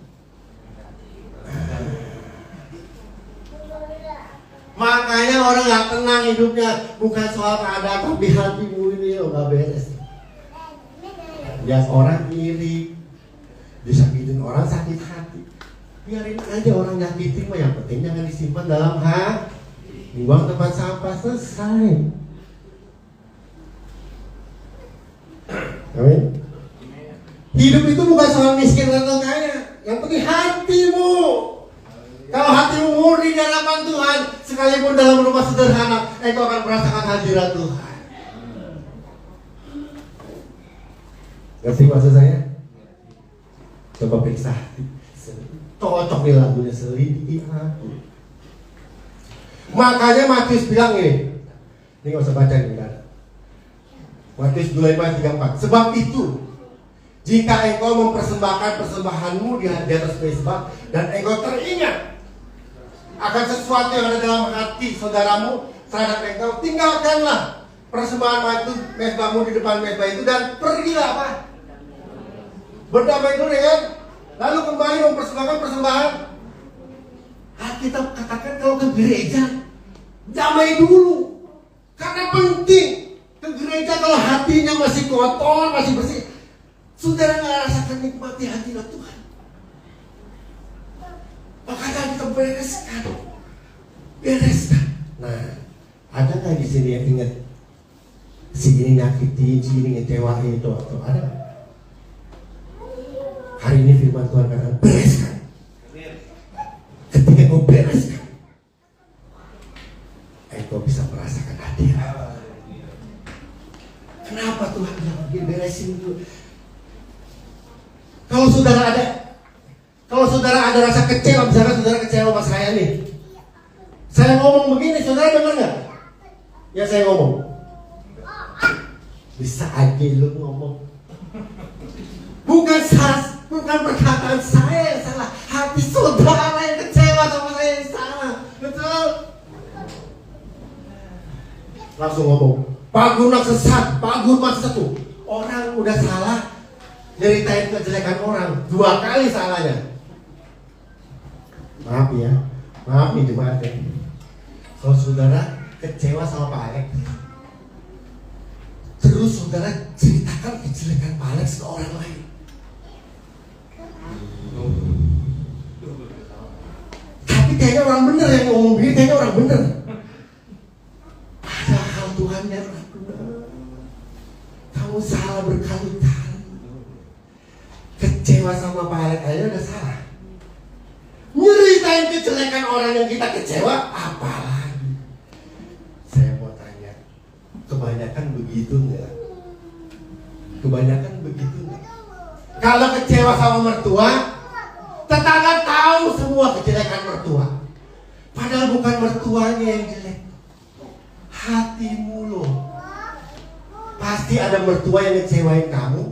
Makanya orang gak tenang hidupnya, bukan soal keadaan, tapi hatimu ini gak beres. Lihat orang iri, disakitin orang sakit hati, biarin aja orang nyakitin mah, yang penting jangan disimpan dalam hati. Buang tempat sampah, selesai. Amin. Hidup itu bukan soal miskin atau kaya, yang penting hatimu. Kalau hatimu murni di hadapan Tuhan, sekalipun dalam rumah sederhana, engkau akan merasakan hadirat Tuhan. Ngerti maksud saya? Coba periksa hati. Cocok nih lagunya, selidiki hati. Makanya Matius bilang ini gak usah baca ini, kan? Matius 25:34. Sebab itu, jika engkau mempersembahkan persembahanmu di atas mezbah dan engkau teringat akan sesuatu yang ada dalam hati saudaramu terhadap engkau, tinggalkanlah persembahan itu, mezbahmu di depan mezbah itu, dan pergilah apa? Berdamai dulu dengan, lalu kembali mempersembahkan persembahan. Kita katakan kalau ke gereja, damai dulu, karena penting. Ke gereja kalau hatinya masih kotor, masih bersih, saudara nggak rasakan nikmati hadirat Tuhan. Makanya kita bereskan. Nah, ada nggak di sini yang ingat si ini nyakitin, si ini ngecewain itu atau ada? Hari ini firman Tuhan katakan bereskan. Ketika kau bereskan, engkau bisa merasakan hadirat. Kenapa Tuhan bilang beresin dulu? Kalau saudara ada rasa kecewa, misalkan saudara kecewa sama saya nih, saya ngomong begini, saudara dengar nggak? Ya saya ngomong, bisa aja lu ngomong. Bukan perkataan saya yang salah, hati saudara yang kecewa sama saya yang salah, betul? Langsung ngomong, Pak Gunung sesat, Pak Gunung satu. Orang udah salah, nyeritain kejelekan orang 2 kali salahnya. Maaf ya, maaf nih jemaat ya. Kalau saudara kecewa sama Pak Alex, terus saudara ceritakan kejelekan Pak Alex ke orang lain, tapi kayaknya orang bener yang ngomong begini, kayaknya orang bener. Padahal Tuhan yang benar. Kamu salah berkali-kali. Kecewa sama Pak Alex aja udah salah. Nyeritain kejelekan orang yang kita kecewa, apalagi. Saya mau tanya, kebanyakan begitu nggak? Kebanyakan begitu nggak? Kalau kecewa sama mertua, tetangga tahu semua kejelekan mertua. Padahal bukan mertuanya yang jelek, hatimu loh. Pasti ada mertua yang ngecewain kamu,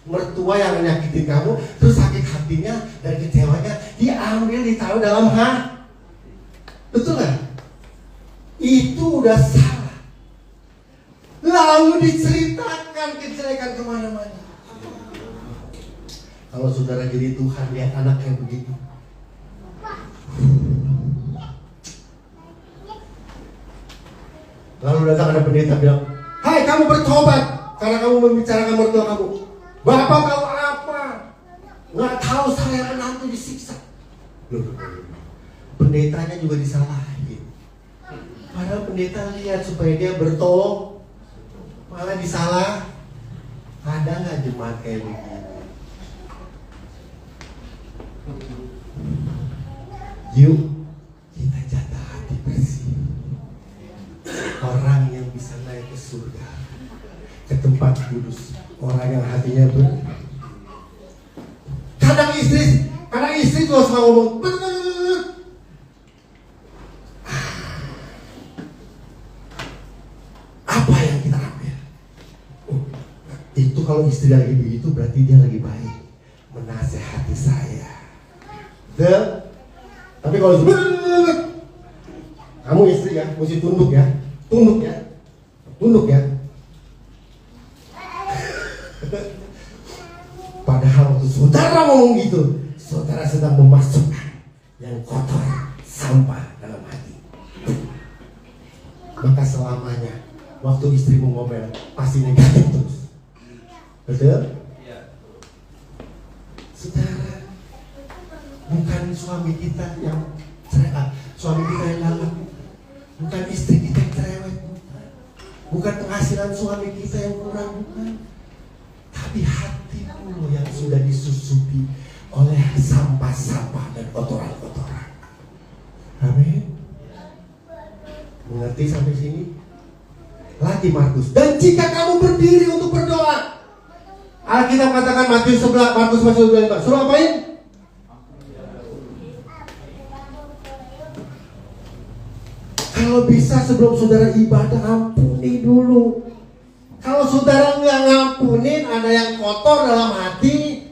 mertua yang nyakitin kamu, terus sakit hatinya dan kecewanya diambil, ditaruh dalam hati. Betul nggak? Itu udah salah. Lalu diceritakan kejelekan kemana-mana. Kalau saudara jadi Tuhan, lihat anak yang begitu, lalu datang ada pendeta bilang, hai kamu bertobat karena kamu membicarakan mertua kamu. Bapak tahu apa? Nggak tahu saya menantu disiksa. Loh, pendetanya juga disalahin. Padahal pendeta lihat supaya dia bertobat. malah disalah. Ada nggak jemaat kayak begini? Yuk kita jaga hati bersih. Orang yang bisa naik ke surga, ke tempat kudus, orang yang hatinya bersih. Kadang istri tuh suka ngomong, apa yang kita ambil? Itu kalau istri lagi begitu berarti dia lagi baik, menasehati saya. Tapi kalau kamu istri ya, mesti tunduk ya. Padahal waktu saudara ngomong gitu, saudara sedang memasukkan yang kotor, sampah dalam hati. Maka selamanya waktu istri ngomel pasti negatif terus. Betul? Saudara, bukan suami kita yang cerewet, suami kita yang galak, bukan istri kita yang cerewet, bukan penghasilan suami kita yang kurang, bukan. Tapi hatimu yang sudah disusupi oleh sampah-sampah dan kotoran-kotoran. Amin. Mengerti sampai sini? Lagi Markus. Dan jika kamu berdiri untuk berdoa, Alkitab katakan Matius 11, Markus 11, suruh apain? Kalau bisa sebelum saudara ibadah, ampuni dulu. Kalau saudara nggak ngampunin, ada yang kotor dalam hati,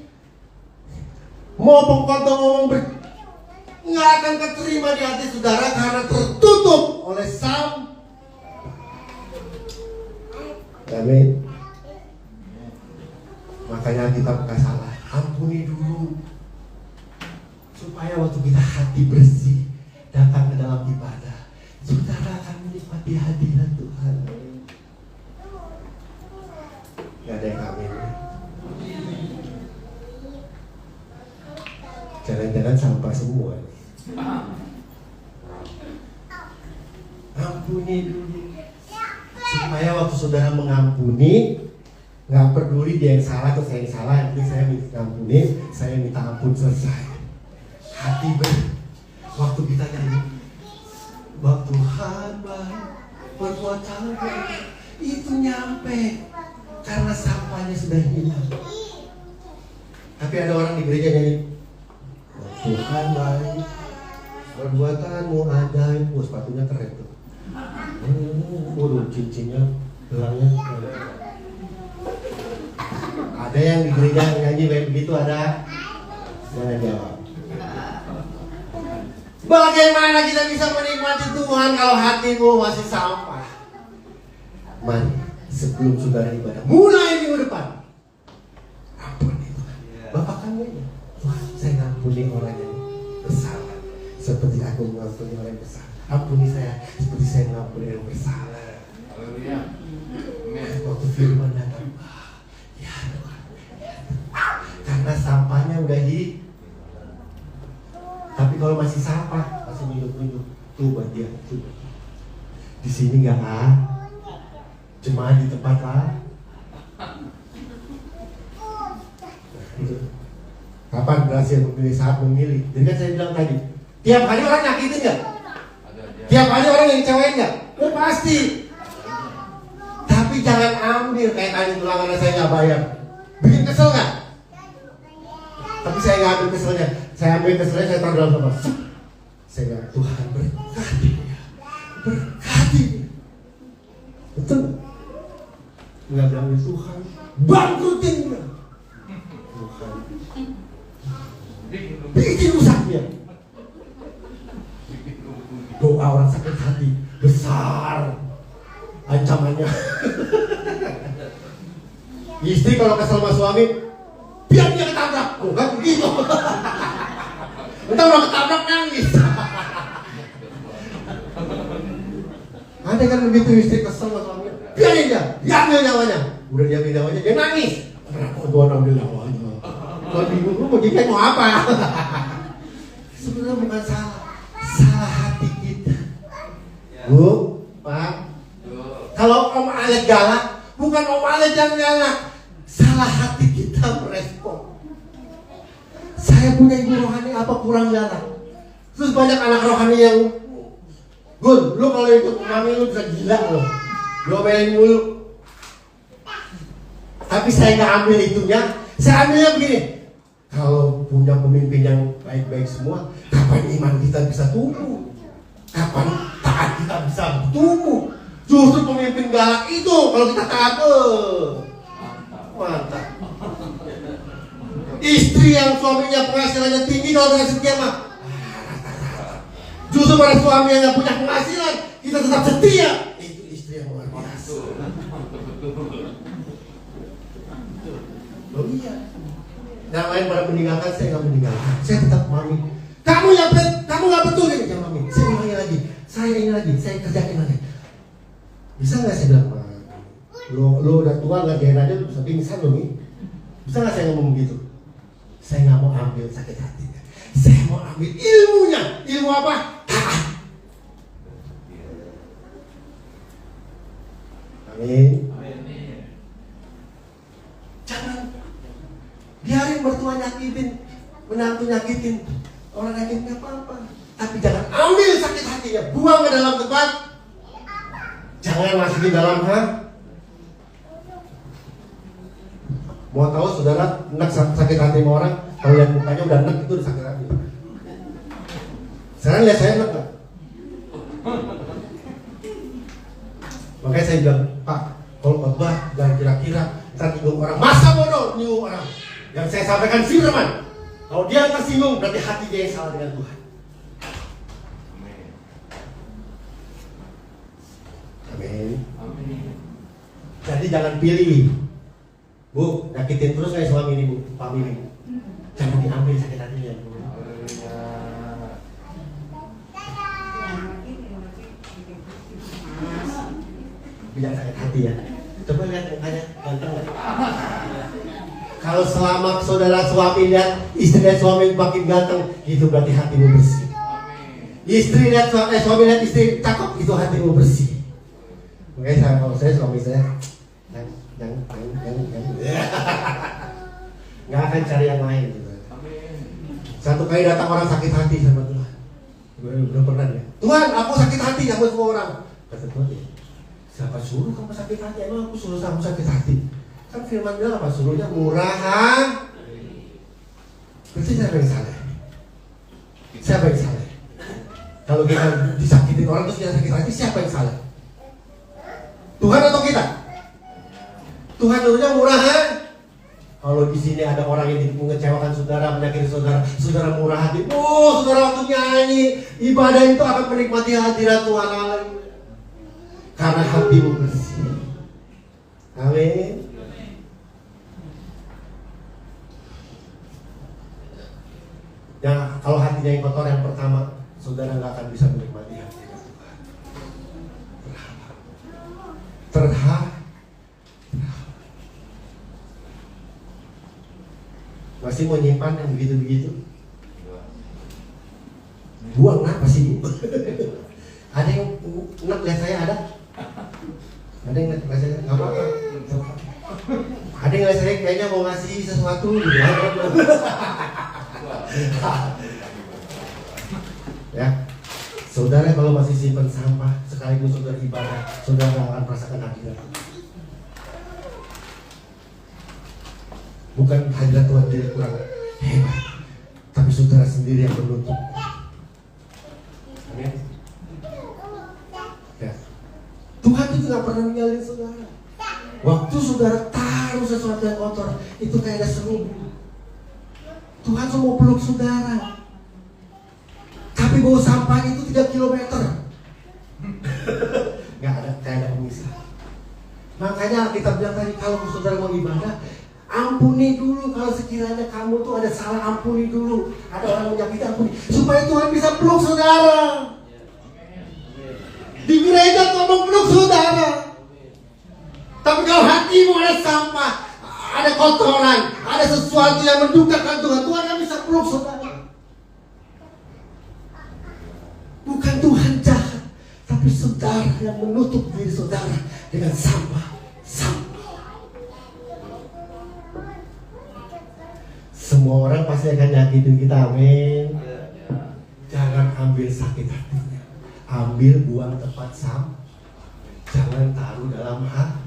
mau pengkotor ngomong nggak akan keterima di hati saudara karena tertutup oleh sampah. Amin. Makanya kita bukan salah, ampuni dulu, supaya waktu kita hati bersih datang ke dalam ibadah, saudara akan menikmati hadirat Tuhan. Gak ada yang amin. Jangan-jangan sampah semua. Ampuni dulu, supaya waktu saudara mengampuni, gak peduli dia yang salah atau saya yang salah, yang penting saya minta ampuni, saya minta ampun, selesai. Hati waktu kita nyanyi, waktu hamba berbuat baik, itu nyampe karena sampahnya sudah hilang. Tapi ada orang di gereja nyanyi, Tuhan baik, perbuatanmu ajaib. Sepatunya keren tuh. Waduh, cincinnya, gelangnya. Ada yang di gereja nyanyi kayak begitu, ada. Jangan jawab. Bagaimana kita bisa menikmati Tuhan kalau hatimu masih sampah? Mari, sebelum saudara ibadah, mulai minggu depan, ampuni Tuhan. Bapak kamu ya, Tuhan, saya ngampuni orang yang bersalah seperti aku mengampuni orang yang bersalah. Ampuni saya seperti saya mengampuni orang yang bersalah. Haleluya. Waktu firman datang, ya Tuhan, karena sampahnya udah tapi kalau masih sampah, masih nunjuk-nunjuk, tuh buat dia, tuh. Di sini nggak cuma di tempat lah. Kapan berhasil memilih saat memilih? Jadi kan saya bilang tadi, tiap hari orang nyakitin nggak? Tiap hari orang yang cewek nggak? Oh pasti. Tapi jangan ambil kayak tadi tulangan saya nggak bayar. Bikin kesel nggak? Tapi saya nggak ambil keselnya. Saya ambil keselnya, saya taruh dalam kamar. Saya bilang, Tuhan berkati dia, berkati dia. Betul? Nggak bilang Tuhan bangkrutin dia. Tuhan bikin rusaknya. Doa orang sakit hati besar ancamannya. Istri kalau kesel sama suami, biar dia ketabrak. Bukan begitu. Entah orang ketabrak nangis. Ada kan begitu, istri kesel sama suami, biarin dia, diambil nyawanya. Udah diambil nyawanya, dia nangis. Kenapa Tuhan ambil nyawanya? Tuhan bingung, lu mau dikai mau apa? Sebenarnya bukan salah hati kita. Bu, Pak, kalau kamu ayat galak, bukan bukan Om Alex yang nyala. Salah hati kita merespon. Saya punya ibu rohani apa kurang jalan? Terus banyak anak rohani yang Gun, lu kalau ikut mami lu bisa gila lo. Domelin mulu. Tapi saya nggak ambil itunya. Saya ambilnya begini. Kalau punya pemimpin yang baik-baik semua, kapan iman kita bisa tumbuh? Kapan taat kita bisa tumbuh? Justru pemimpin galak itu kalau kita taat, mantap. Istri yang suaminya penghasilannya tinggi kalau dengan setia mah, justru pada suami yang nggak punya penghasilan kita tetap setia. Itu istri yang luar biasa. Oh iya. Yang lain pada meninggalkan, saya nggak meninggalkan. Saya tetap mami. Kamu nggak betul ini ya mami. Saya ulangi lagi. Saya ini lagi. Saya kerjain lagi. Bisa nggak saya bilang, lo udah tua ngerjain aja lo bisa pingsan lo nih. Bisa nggak saya ngomong begitu? Saya nggak mau ambil sakit hatinya. Saya mau ambil ilmunya. Ilmu apa? Taat. Amin. Jangan biarin mertua nyakitin, menantu nyakitin, orang nyakitin nggak apa-apa. Tapi jangan ambil sakit hatinya, buang ke dalam tempat. Jangan masukin dalam Mau tahu saudara enak sakit hati sama orang, kalau lihat mukanya udah enak itu udah sakit hati. Sekarang lihat saya enak nggak? Makanya saya bilang, Pak, kalau khotbah jangan kira-kira ntar nyinggung orang. Masa bodoh nyinggung orang? Yang saya sampaikan firman. Kalau dia tersinggung berarti hati dia yang salah dengan Tuhan. Amin. Jadi jangan pilih, Bu, nyakitin terus kayak suami ini, Bu, family. Jangan diambil sakit hatinya, Bu. Biar sakit hati ya. Coba lihat mukanya, ganteng nggak? Kalau selama saudara suami lihat istri dan suami makin ganteng, itu berarti hatimu bersih. Istri lihat suami lihat istri cakep, itu hatimu bersih. Makanya kalau saya suami saya nggak akan cari yang lain gitu. Satu kali datang orang sakit hati sama Tuhan, udah pernah ya. Tuhan, aku sakit hati sama semua orang. Kata Tuhan, siapa suruh kamu sakit hati? Emang aku suruh kamu sakit hati? Kan firman bilang apa? Suruhnya murahan. Berarti siapa yang salah? Siapa yang salah? Kalau kita disakitin orang terus kita sakit hati, siapa yang salah? Tuhan atau kita? Tuhan suruhnya murahan. Kalau di sini ada orang yang mengecewakan saudara, menyakiti saudara, saudara murah hati. Oh, saudara waktu nyanyi, ibadah itu akan menikmati hadirat Tuhan Allah. Karena hatimu bersih. Amin. Ya, kalau hatinya yang kotor yang pertama, saudara nggak akan bisa menikmati hadirat Tuhan. Terhadap masih mau nyimpan yang begitu-begitu? Buang apa sih? Ada yang enak lihat saya ada? Ada yang lihat saya? Nggak apa-apa. Ada yang lihat saya kayaknya mau ngasih sesuatu gitu. Ya, saudara kalau masih simpan sampah sekaligus saudara ibadah, saudara akan merasakan hadirat. Bukan hadirat Tuhan jadi kurang hebat, tapi saudara sendiri yang menutup. Amin. Ya. Tuhan itu nggak pernah ninggalin saudara. Waktu saudara taruh sesuatu yang kotor, itu kayak ada serubu. Tuhan semua peluk saudara. Tapi bau sampah itu 3 kilometer. Nggak ada, kayak ada pemisah. Makanya kita bilang tadi, kalau saudara mau ibadah, ampuni dulu. Kalau sekiranya kamu tuh ada salah, ampuni dulu. Ada orang menyakiti, ampuni, supaya Tuhan bisa peluk saudara. Di gereja ngomong peluk saudara. Tapi kalau hatimu ada sampah, ada kotoran, ada sesuatu yang mendukakan Tuhan, Tuhan nggak bisa peluk saudara. Bukan Tuhan jahat, tapi saudara yang menutup diri saudara dengan sampah. semua orang pasti akan nyakitin kita, amin. Jangan ambil sakit hatinya, ambil buang tempat sampah. Jangan taruh dalam hati.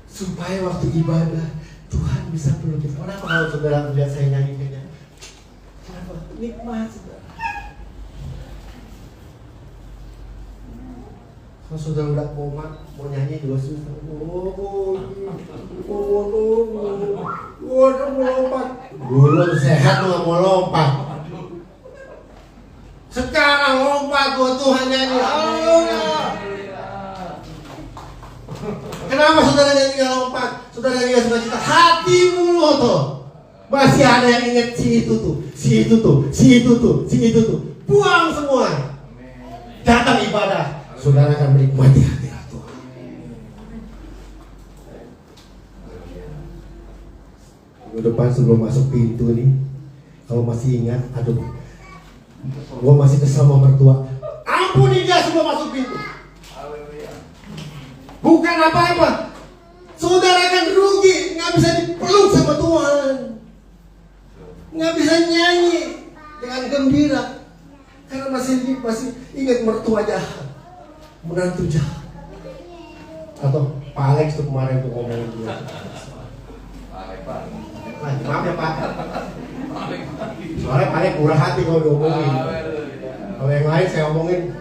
Supaya waktu ibadah Tuhan bisa peluk kita. Kenapa kalau saudara lihat saya nyanyi kayaknya? Kenapa? Nikmat saudara. Kalau saudara udah mau nyanyi juga susah. Mau lompat. Dulu sehat lu nggak mau lompat. Sekarang lompat buat Tuhan nyanyi. Haleluya. Kenapa saudara nyanyi nggak lompat? Saudara nyanyi nggak suka cita. Hatimu lo tuh masih ada yang ingat si itu tuh, si itu tuh, si itu tuh, si itu tuh. Buang semua. Datang ibadah. Saudara akan menikmati hadirat Tuhan. Minggu depan sebelum masuk pintu nih, kalau masih ingat, aduh, gua masih kesel sama mertua. Ampuni dia sebelum masuk pintu. Bukan apa-apa. Saudara akan rugi, nggak bisa dipeluk sama Tuhan, nggak bisa nyanyi dengan gembira karena masih ingat mertua jahat, menantu jahat. Atau Pak Alex tuh kemarin tuh ngomongin dia. Maaf ya Pak. Soalnya Pak Alex murah hati kalau diomongin. Kalau yang lain saya omongin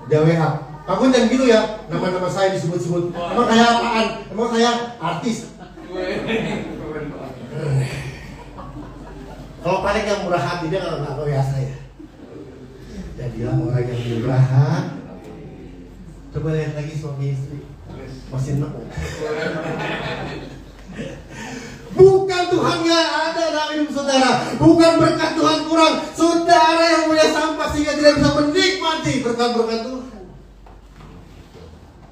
dia WA. Pak Gun jangan gitu ya, nama-nama saya disebut-sebut. Emang kayak apaan? Emang saya artis. Kalau Pak Alex yang murah hati dia nggak tahu ya saya. Jadilah orang yang murah hati. Coba lihat lagi suami istri masih enak. Bukan Tuhan nggak ada dalam hidup saudara, bukan berkat Tuhan kurang. Saudara yang punya sampah sehingga tidak bisa menikmati berkat-berkat Tuhan.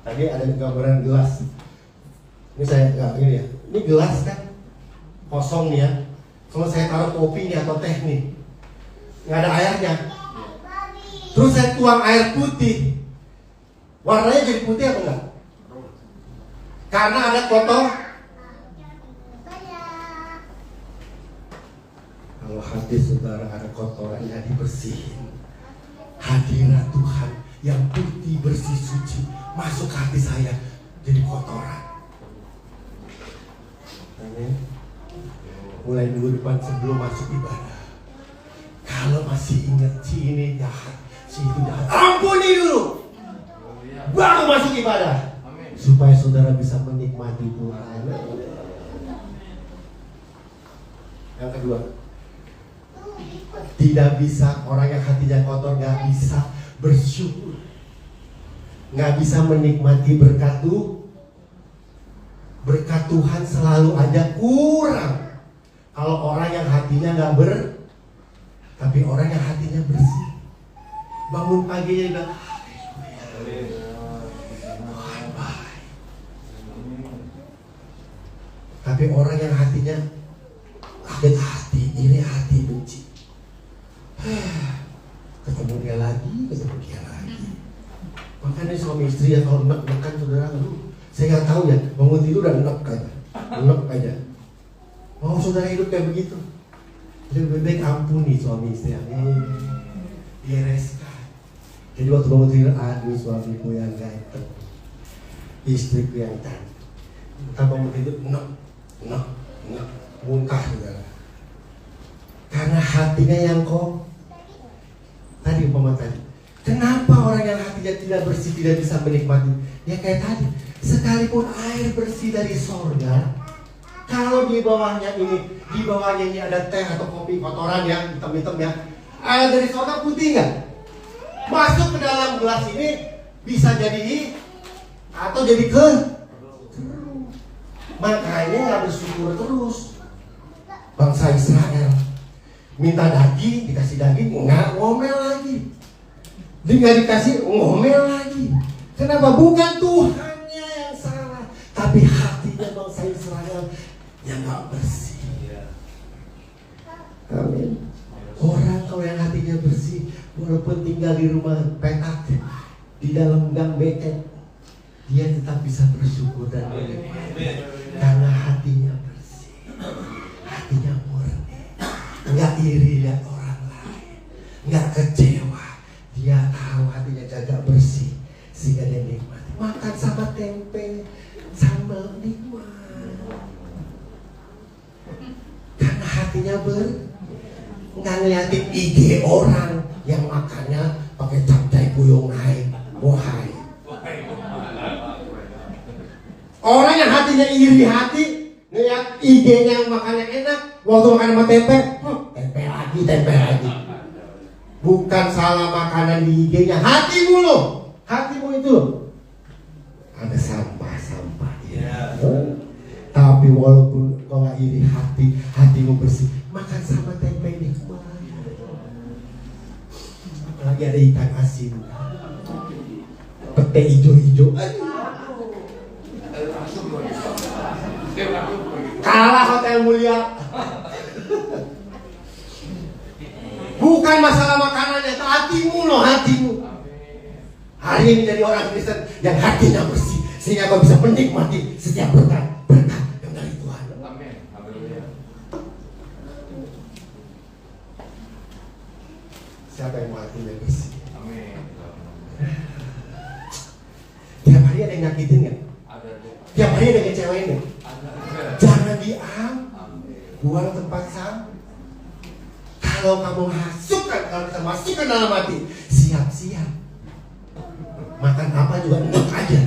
Tadi ada gambaran gelas. Ini saya ini ya. Ini gelas kan kosong nih ya. Kalau saya taruh kopi nih atau teh nih, nggak ada airnya. Terus saya tuang air putih. Warnanya jadi putih apa enggak? Karena ada kotor. Kalau hati saudara ada kotorannya dibersihin, hadirat Tuhan yang putih bersih suci masuk ke hati saya jadi kotoran. Amin. Mulai minggu depan sebelum masuk ibadah, kalau masih ingat si ini jahat, si itu jahat, ampuni dulu. Baru masuk ibadah. Supaya saudara bisa menikmati Tuhan. Yang kedua, tidak bisa orang yang hatinya kotor gak bisa bersyukur, gak bisa menikmati berkat Tuhan selalu aja kurang. Kalau orang yang hatinya tapi orang yang hatinya bersih, bangun paginya bilang Tuhan baik. Tapi orang yang hatinya sakit hati, iri hati, benci, ketemu dia lagi. Makanya suami istri ya kalau enek-enekan saudara, saya nggak tahu ya, bangun tidur udah enek aja. Mau saudara hidup kayak begitu, lebih baik ampuni suami istri, bereskan. Jadi waktu bangun tidur, aduh suamiku yang ganteng, istriku yang cantik. Kita bangun tidur, muntah saudara. Karena hatinya yang kok tadi umpama tadi. Kenapa orang yang hatinya tidak bersih tidak bisa menikmati? Ya kayak tadi, sekalipun air bersih dari sorga, kalau di bawahnya ini ada teh atau kopi kotoran yang hitam-hitam ya, air dari sorga putih nggak? Masuk ke dalam gelas ini bisa jadi atau jadi keruh. Makanya nggak bersyukur terus. Bangsa Israel minta daging, dikasih daging, nggak ngomel lagi. Dia nggak dikasih, ngomel lagi. Kenapa? Bukan Tuhannya yang salah, tapi hatinya bangsa Israel yang nggak bersih. Amin. Orang kalau yang hatinya bersih, walaupun tinggal di rumah petak, di dalam gang becek, dia tetap bisa bersyukur dan menikmati karena hatinya bersih. nggak iri lihat orang lain, nggak kecewa. Dia tahu hatinya jaga bersih sehingga dia nikmati. Makan sama tempe, sambal nikmat. Karena hatinya nggak ngeliatin IG orang yang makannya pakai capcay kuyung naik, wahai. Orang yang hatinya iri hati, ngeliat IG-nya yang makannya enak, waktu makan sama tempe, tempe lagi. Bukan salah makanan di IG-nya, hatimu loh, hatimu itu ada sampah-sampah. Ya. Tapi walaupun kau nggak iri hati, hatimu bersih, makan sama tempe nikmat. Apalagi ada ikan asin, pete hijau-hijau. Kalah Hotel Mulia. Bukan masalah makanannya, itu hatimu loh, hatimu. Hari ini jadi orang Kristen yang hatinya bersih, sehingga kau bisa menikmati setiap berkat yang dari Tuhan. Amin. Haleluya. Siapa yang mau hatinya bersih? Amin. Tiap hari ada yang nyakitin nggak? Ada. Tiap hari ada yang ngecewain nggak? Ada. Jangan diam, Amin. buang tempat sampah. Kalau kamu kalau kita masukkan dalam hati, siap-siap. Makan apa juga enak aja.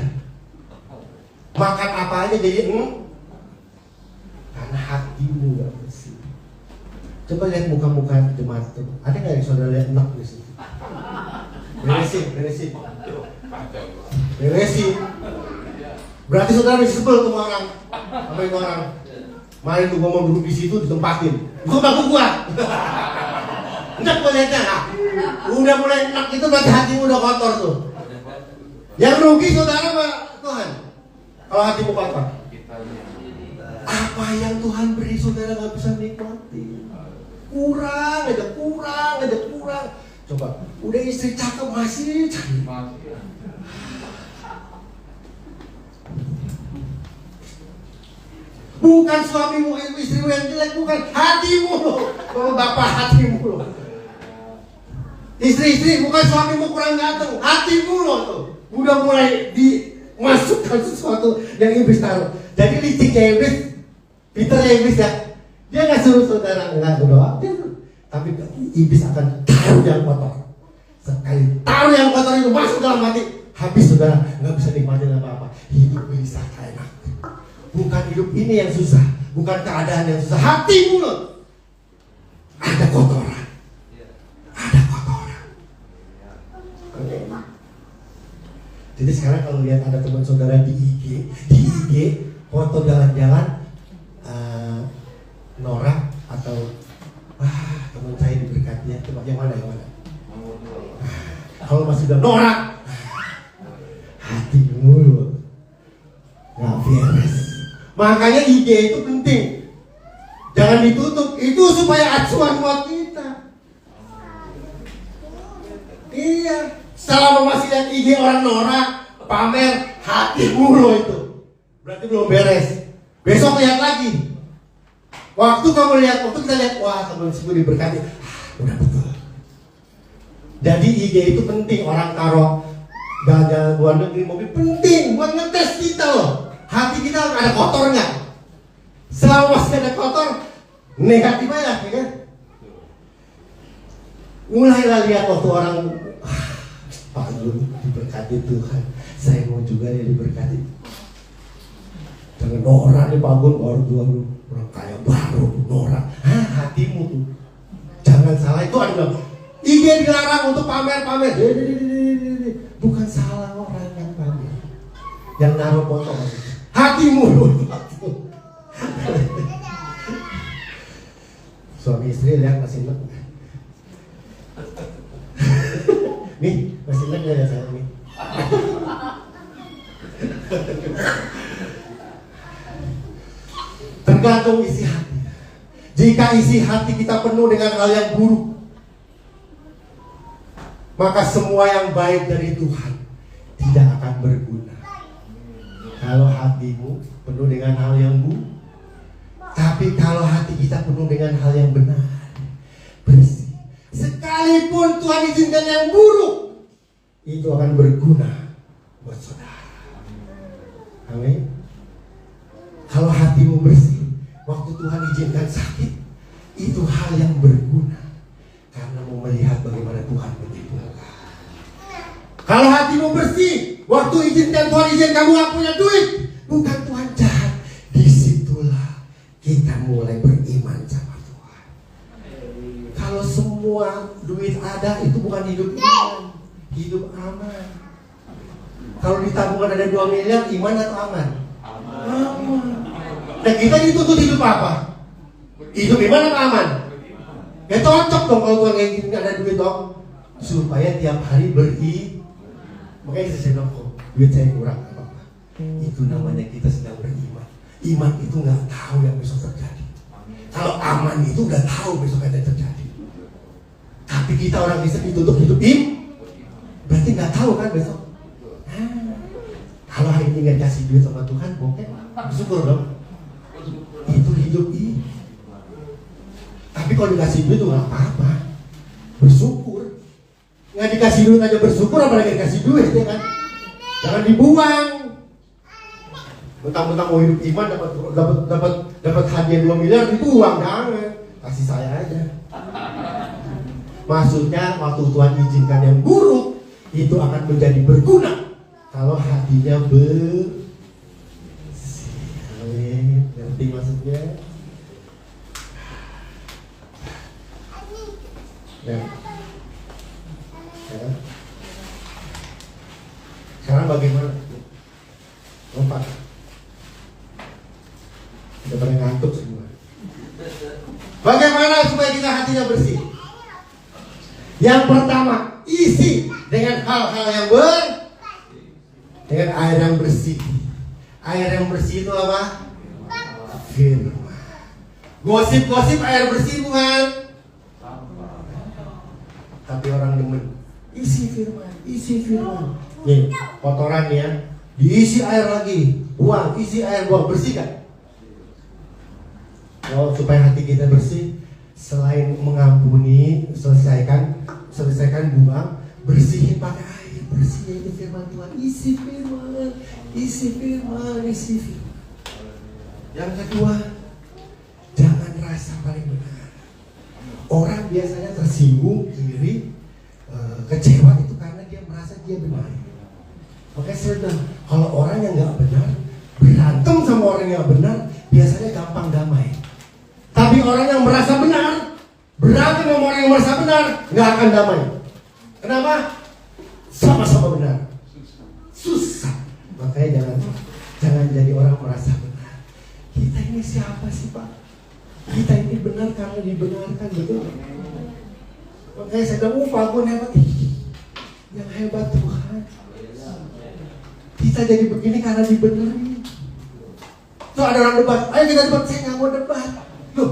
Makan apa aja jadi karena hatimu gak bersih. Coba lihat muka-muka jemaat itu. Ada nggak yang saudara lihat enak di situ? Beresin. Berarti saudara masih sebel tuh orang. Sama itu orang. Mari tuh ngomong duduk di situ ditempatin. Gua bagus gua. Enak gua lihatnya. Udah mulai enak itu berarti hatimu udah kotor tuh. Yang rugi saudara Pak Tuhan. Kalau hatimu kotor. Apa yang Tuhan beri saudara nggak bisa nikmati. Kurang aja. Coba, udah istri cakep masih cari. Bukan suamimu, istrimu yang jelek, bukan hatimu loh. Bapak hatimu loh. Istri-istri, bukan suamimu kurang ganteng, hatimu loh tuh. Udah mulai dimasukkan sesuatu yang iblis taruh. Jadi liciknya iblis, pinternya iblis ya. Dia nggak suruh saudara nggak berdoa, tapi iblis akan taruh yang kotor. Sekali taruh yang kotor itu masuk dalam hati, habis saudara nggak bisa nikmatin apa-apa. Hidup bisa enak. Bukan hidup ini yang susah, bukan keadaan yang susah, hatimu loh. Ada kotoran. Jadi sekarang kalau lihat ada teman saudara di IG foto jalan-jalan norak atau teman saya diberkatinya, coba yang mana? Kalau masih udah norak, hatimu loh nggak beres. Makanya IG itu penting, jangan ditutup, itu supaya acuan buat kita. Iya, selama masih lihat IG orang norak, pamer, hatimu loh itu, berarti belum beres. Besok lihat lagi. Waktu kita lihat, wah teman gue diberkati, udah betul. Jadi IG itu penting, orang taruh jalan luar negeri mobil penting buat ngetes kita loh. Hati kita ada kotor nggak? Selama masih ada kotor, negatif aja, ya kan? Mulailah lihat waktu orang, Pak Gun diberkati Tuhan, saya mau juga ya diberkati. Jangan norak nih Pak Gun, orang kaya baru norak. Hatimu tuh, jangan salah itu ada. IG dilarang untuk pamer-pamer. Bukan salah orang yang pamer, yang naruh foto maksudnya. Hatimu loh. Suami istri lihat masih enak. Nih masih enak ya saya nih. Tergantung isi hati. Jika isi hati kita penuh dengan hal yang buruk, maka semua yang baik dari Tuhan tidak akan berguna. Kalau hatimu penuh dengan hal yang buruk, tapi kalau hati kita penuh dengan hal yang benar, sekalipun Tuhan izinkan yang buruk, itu akan berguna buat saudara. Amin. Kalau hatimu bersih, waktu Tuhan izinkan sakit, itu hal yang berguna, karena mau melihat bagaimana Tuhan menyembuhkan. Kalau hatimu bersih, waktu izinkan Tuhan izin kamu gak punya duit, bukan Tuhan jahat. Disitulah kita mulai beriman sama Tuhan. Kalau semua duit ada, itu bukan hidup iman, hidup aman. Kalau di tabungan ada 2 miliar, iman atau aman? Aman. Dan kita dituntut hidup apa? Hidup iman atau aman? Ya cocok dong kalau Tuhan kayak gini, ada duit dong, supaya tiap hari makanya saya bilang, oh, duit saya kurang, apa-apa. Itu namanya kita sedang beriman. Iman itu nggak tahu yang besok terjadi. Kalau aman itu udah tahu besok ada terjadi. Tapi kita orang Kristen dituntut hidup berarti nggak tahu kan besok. Kalau hari ini nggak kasih duit sama Tuhan, oke, bersyukur dong. Itu hidup Tapi kalau dikasih duit itu nggak apa-apa, bersyukur. Nggak dikasih duit aja bersyukur, apalagi dikasih duit, ya kan? Jangan dibuang. Mentang-mentang mau hidup iman dapat hadiah 2 miliar dibuang, jangan. Kasih saya aja. Maksudnya waktu Tuhan izinkan yang buruk, itu akan menjadi berguna kalau hatinya bersih. Ngerti maksudnya? Ya. Sekarang bagaimana? Lompat. Udah pada ngantuk semua. Bagaimana supaya kita hatinya bersih? Yang pertama, isi dengan hal-hal yang dengan air yang bersih. Air yang bersih itu apa? Firman. Gosip-gosip air bersih bukan? Tapi orang demen isi firman. Nih, kotoran ya, diisi air lagi, buang, isi air, buang, bersih kan? Oh, supaya hati kita bersih, selain mengampuni, selesaikan, buang, bersihin pakai air, bersih itu firman Tuhan, isi firman. Yang kedua, jangan rasa paling benar. Orang biasanya tersinggung, iri, kecewa itu karena dia merasa dia benar. Makanya saya bilang, kalau orang yang nggak benar berantem sama orang yang benar, biasanya gampang damai. Tapi orang yang merasa benar berantem sama orang yang merasa benar, nggak akan damai. Kenapa? Sama-sama benar, susah. Makanya jangan jadi orang merasa benar. Kita ini siapa sih, Pak? Kita ini benar karena dibenarkan, betul? Makanya saya bilang, Pak Gun hebat. Yang hebat Tuhan. Kita jadi begini karena dibenarin. Tuh ada orang debat, ayo kita debat. Saya nggak mau debat. Loh,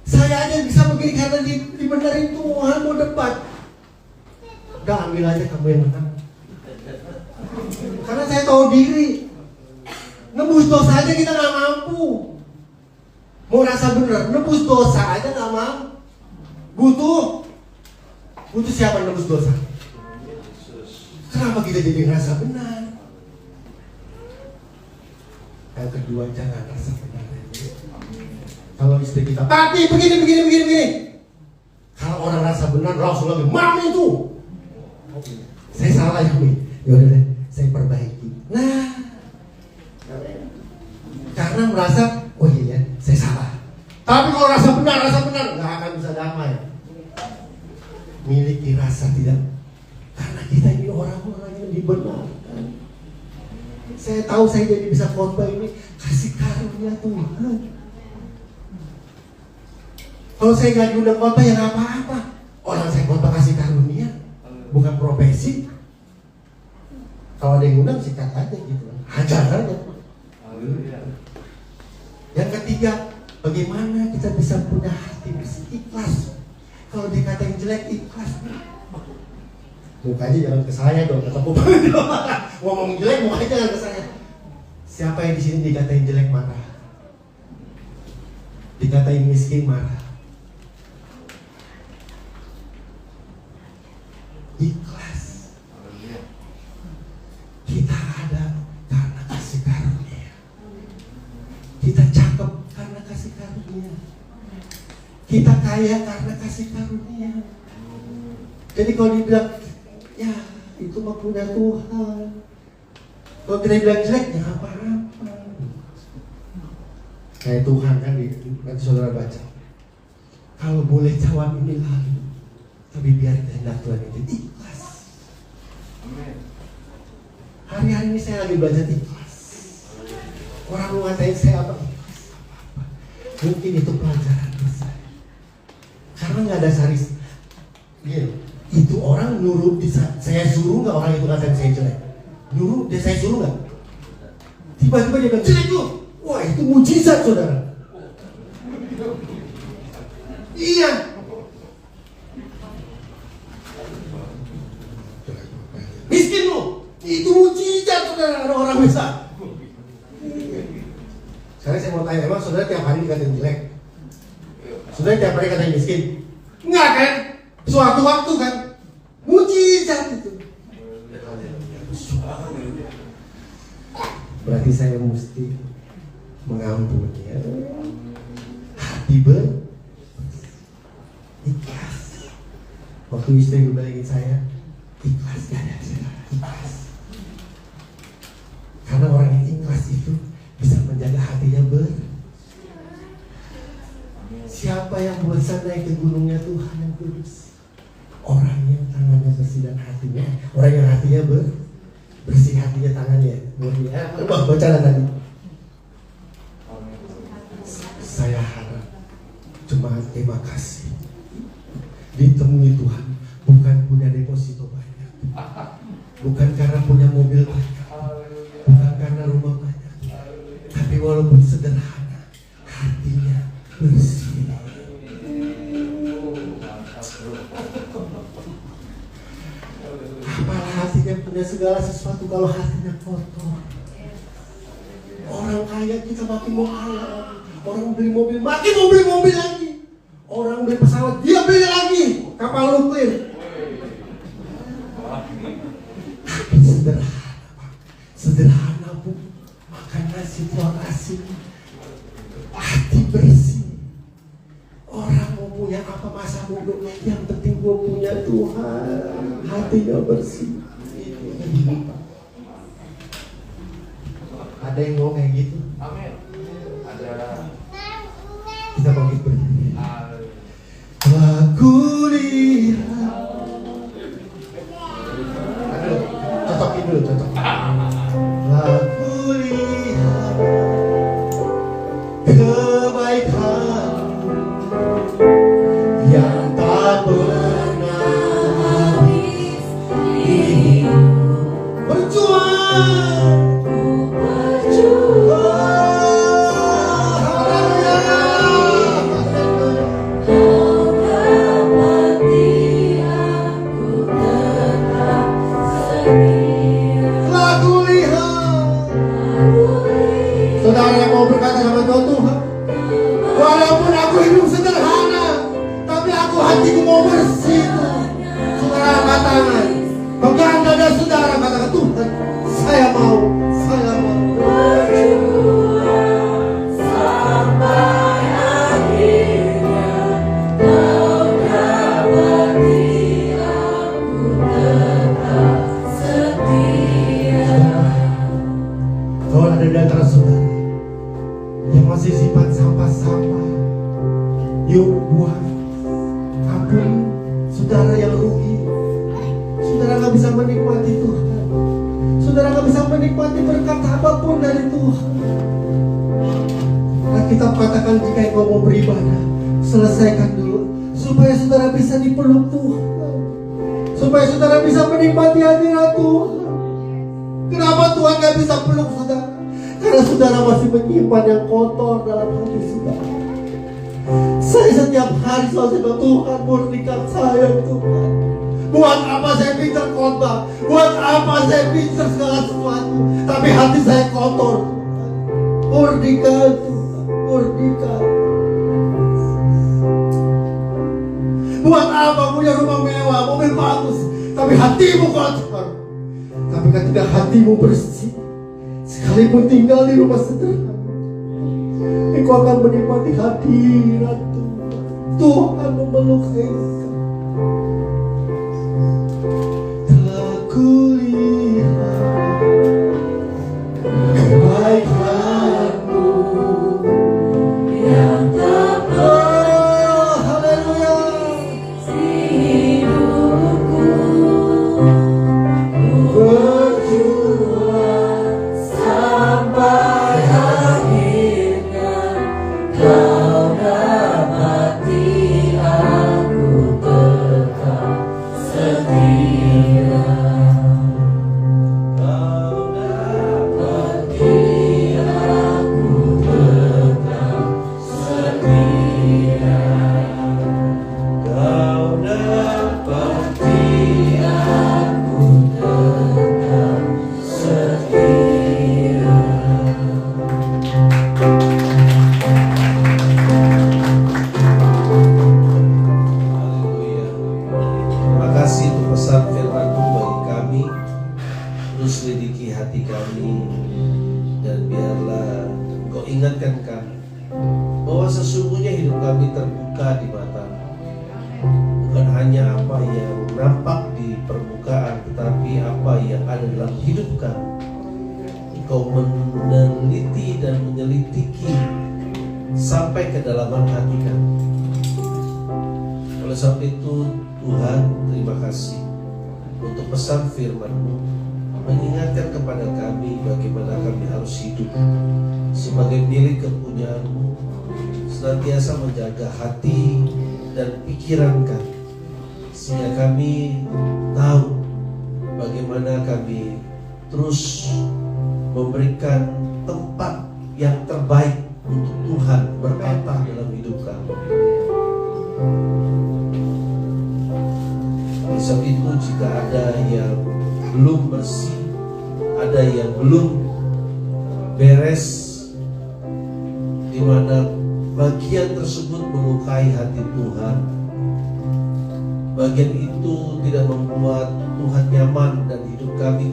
saya aja bisa begini karena dibenarin Tuhan, mau debat. Udah ambil aja kamu yang menang. Karena saya tahu diri. Nebus dosa aja kita nggak mampu. Mau rasa benar, nebus dosa aja nggak mampu. Butuh siapa nebus dosa? Kenapa kita jadi ngerasa benar? Yang kedua, jangan rasa benar. Kalau istri kita, tapi begini. Kalau orang rasa benar, langsung lagi, mami itu. Saya salah ya, Mi. Yaudah deh, saya perbaiki. Nah, karena merasa, oh iya, saya salah. Tapi kalau rasa benar, nggak akan bisa damai. Miliki rasa tidak, karena kita ini orang-orang yang dibenarkan. Saya tahu saya jadi bisa khotbah ini kasih karunia Tuhan. Kalau saya nggak diundang khotbah ya nggak apa-apa. Orang saya khotbah kasih karunia, bukan profesi. Kalau ada yang undang sikat aja gitu, hajar aja. Yang ketiga, bagaimana kita bisa punya hati bersih, ikhlas. Kalau dikatain jelek, ikhlas. Mukanya jangan ke saya dong, ketemu ngomong jelek, mukanya jangan ke saya. Siapa yang di sini dikatain jelek marah? Dikatain miskin marah? Kita kaya karena kasih karunia. Jadi kalau dibilang, ya itu mah punya Tuhan. Kalau kita bilang jelek, ya apa-apa. Kayak Tuhan kan, nanti saudara baca. Kalau boleh cawan ini lalu, tapi biar kehendak Tuhan itu ikhlas. Hari-hari ini saya lagi belajar ikhlas. Orang ngatain saya apa? Ikhlas apa-apa. Mungkin itu pelajaran saya. Karena nggak ada saris. Gini, itu orang nurut saya suruh nggak orang itu ngatain saya jelek? Nurut dia saya suruh nggak? Tiba-tiba dia bilang jelek tuh. Wah itu mujizat saudara. Iya. Miskin lu, itu mujizat saudara, ada orang bisa. Sekarang saya mau tanya, emang saudara tiap hari dikatain jelek? Saudara tiap hari dikatain miskin? Enggak kan? Suatu waktu kan? Mujizat itu. Berarti saya mesti mengampuni ya. Hati ikhlas. Waktu istri ngebalingin saya, ikhlas gak ada ikhlas. Karena orang yang ikhlas itu bisa menjaga hatinya Siapa yang bosan naik ke gunungnya Tuhan yang kudus? Orang yang tangannya bersih dan hatinya, orang yang hatinya bersih, hatinya tangannya murni. Bacalah tadi. Saya harap jemaat terima kasih ditemui Tuhan bukan punya deposito banyak, bukan karena punya mobil banyak, bukan karena rumah banyak, tapi walaupun sederhana hatinya bersih. Apalah hatinya punya segala sesuatu kalau hatinya kotor. Orang kaya kita makin mau kaya. Orang beli mobil, makin mau beli mobil lagi. Orang beli pesawat, dia beli lagi kapal nuklir. Tapi sederhana Pak, sederhana Bu. Makan nasi telur asin, hati bersih. Orang mau punya apa masa muda, yang penting gue punya Tuhan, hatinya bersih. Itu ada yang mau kayak gitu? Amin. Ada. Kita bangkit berdiri. Aku lihat. Aduh, cocokin dulu, cocokin. Aku lihat kebaikan yang tak pernah habis. Berjuang. Saudara yang mau berkata sama Tuhan, walaupun aku hidup sederhana, tapi aku hatiku mau bersih. Saudara angkat tangan, pegang dada saudara, katakan Tuhan, saya mau berjuang sampai akhirnya. Kau dapati aku tetap setia. Kalau ada di antara saudara yang masih simpan sampah-sampah, yuk buang, ampun saudara yang rugi. Saudara gak bisa menikmati Tuhan, saudara gak bisa menikmati berkat apapun dari Tuhan. Alkitab katakan jika engkau mau beribadah, selesaikan dulu supaya saudara bisa dipeluk Tuhan, supaya saudara bisa menikmati hadirat Tuhan. Kenapa Tuhan gak bisa peluk saudara? Karena saudara masih menyimpan yang kotor dalam hati saudara. Saya setiap hari selalu bilang, Tuhan murnikan saya Tuhan. Buat apa saya pintar khotbah? Buat apa saya pintar segala sesuatu? Tapi hati saya kotor Tuhan. Murnikan Tuhan, murnikan. Buat apa punya rumah mewah, mobil bagus, tapi hatimu kotor? Tapi ketika hatimu bersih, sekalipun tinggal di rumah sederhana, engkau akan menikmati hadirat Tuhan. Tuhan memelukai engkau. Telah kulihat kebaikan-Mu yang tak oh, haleluya. hidupku, berjuang sampai akhirnya Kau dapati aku tetap setia. Kau dapati aku tetap setia. Kau dapati aku tetap setia. Haleluya. Terima kasih untuk pesan firman-Mu bagi kami. Terus selidiki hati kami, dan biarlah Engkau ingatkan kami bahwa sesungguhnya hidup kami terbuka di mata. Bukan hanya apa yang nampak di permukaan, tetapi apa yang ada dalam hidup kami. Engkau meneliti dan menyelidiki sampai kedalaman hati kami. Oleh sebab itu Tuhan, terima kasih untuk pesan firman-Mu, mengingatkan kepada kami bagaimana kami harus hidup sebagai milik kepunyaan-Mu, senantiasa menjaga hati dan pikiran kami, sehingga kami tahu bagaimana kami terus memberikan tempat yang terbaik untuk Tuhan bertata dalam hidup kami. Oleh sebab itu, jika ada yang belum bersih, ada yang belum beres, di mana bagian tersebut melukai hati Tuhan, bagian itu tidak membuat Tuhan nyaman dan hidup kami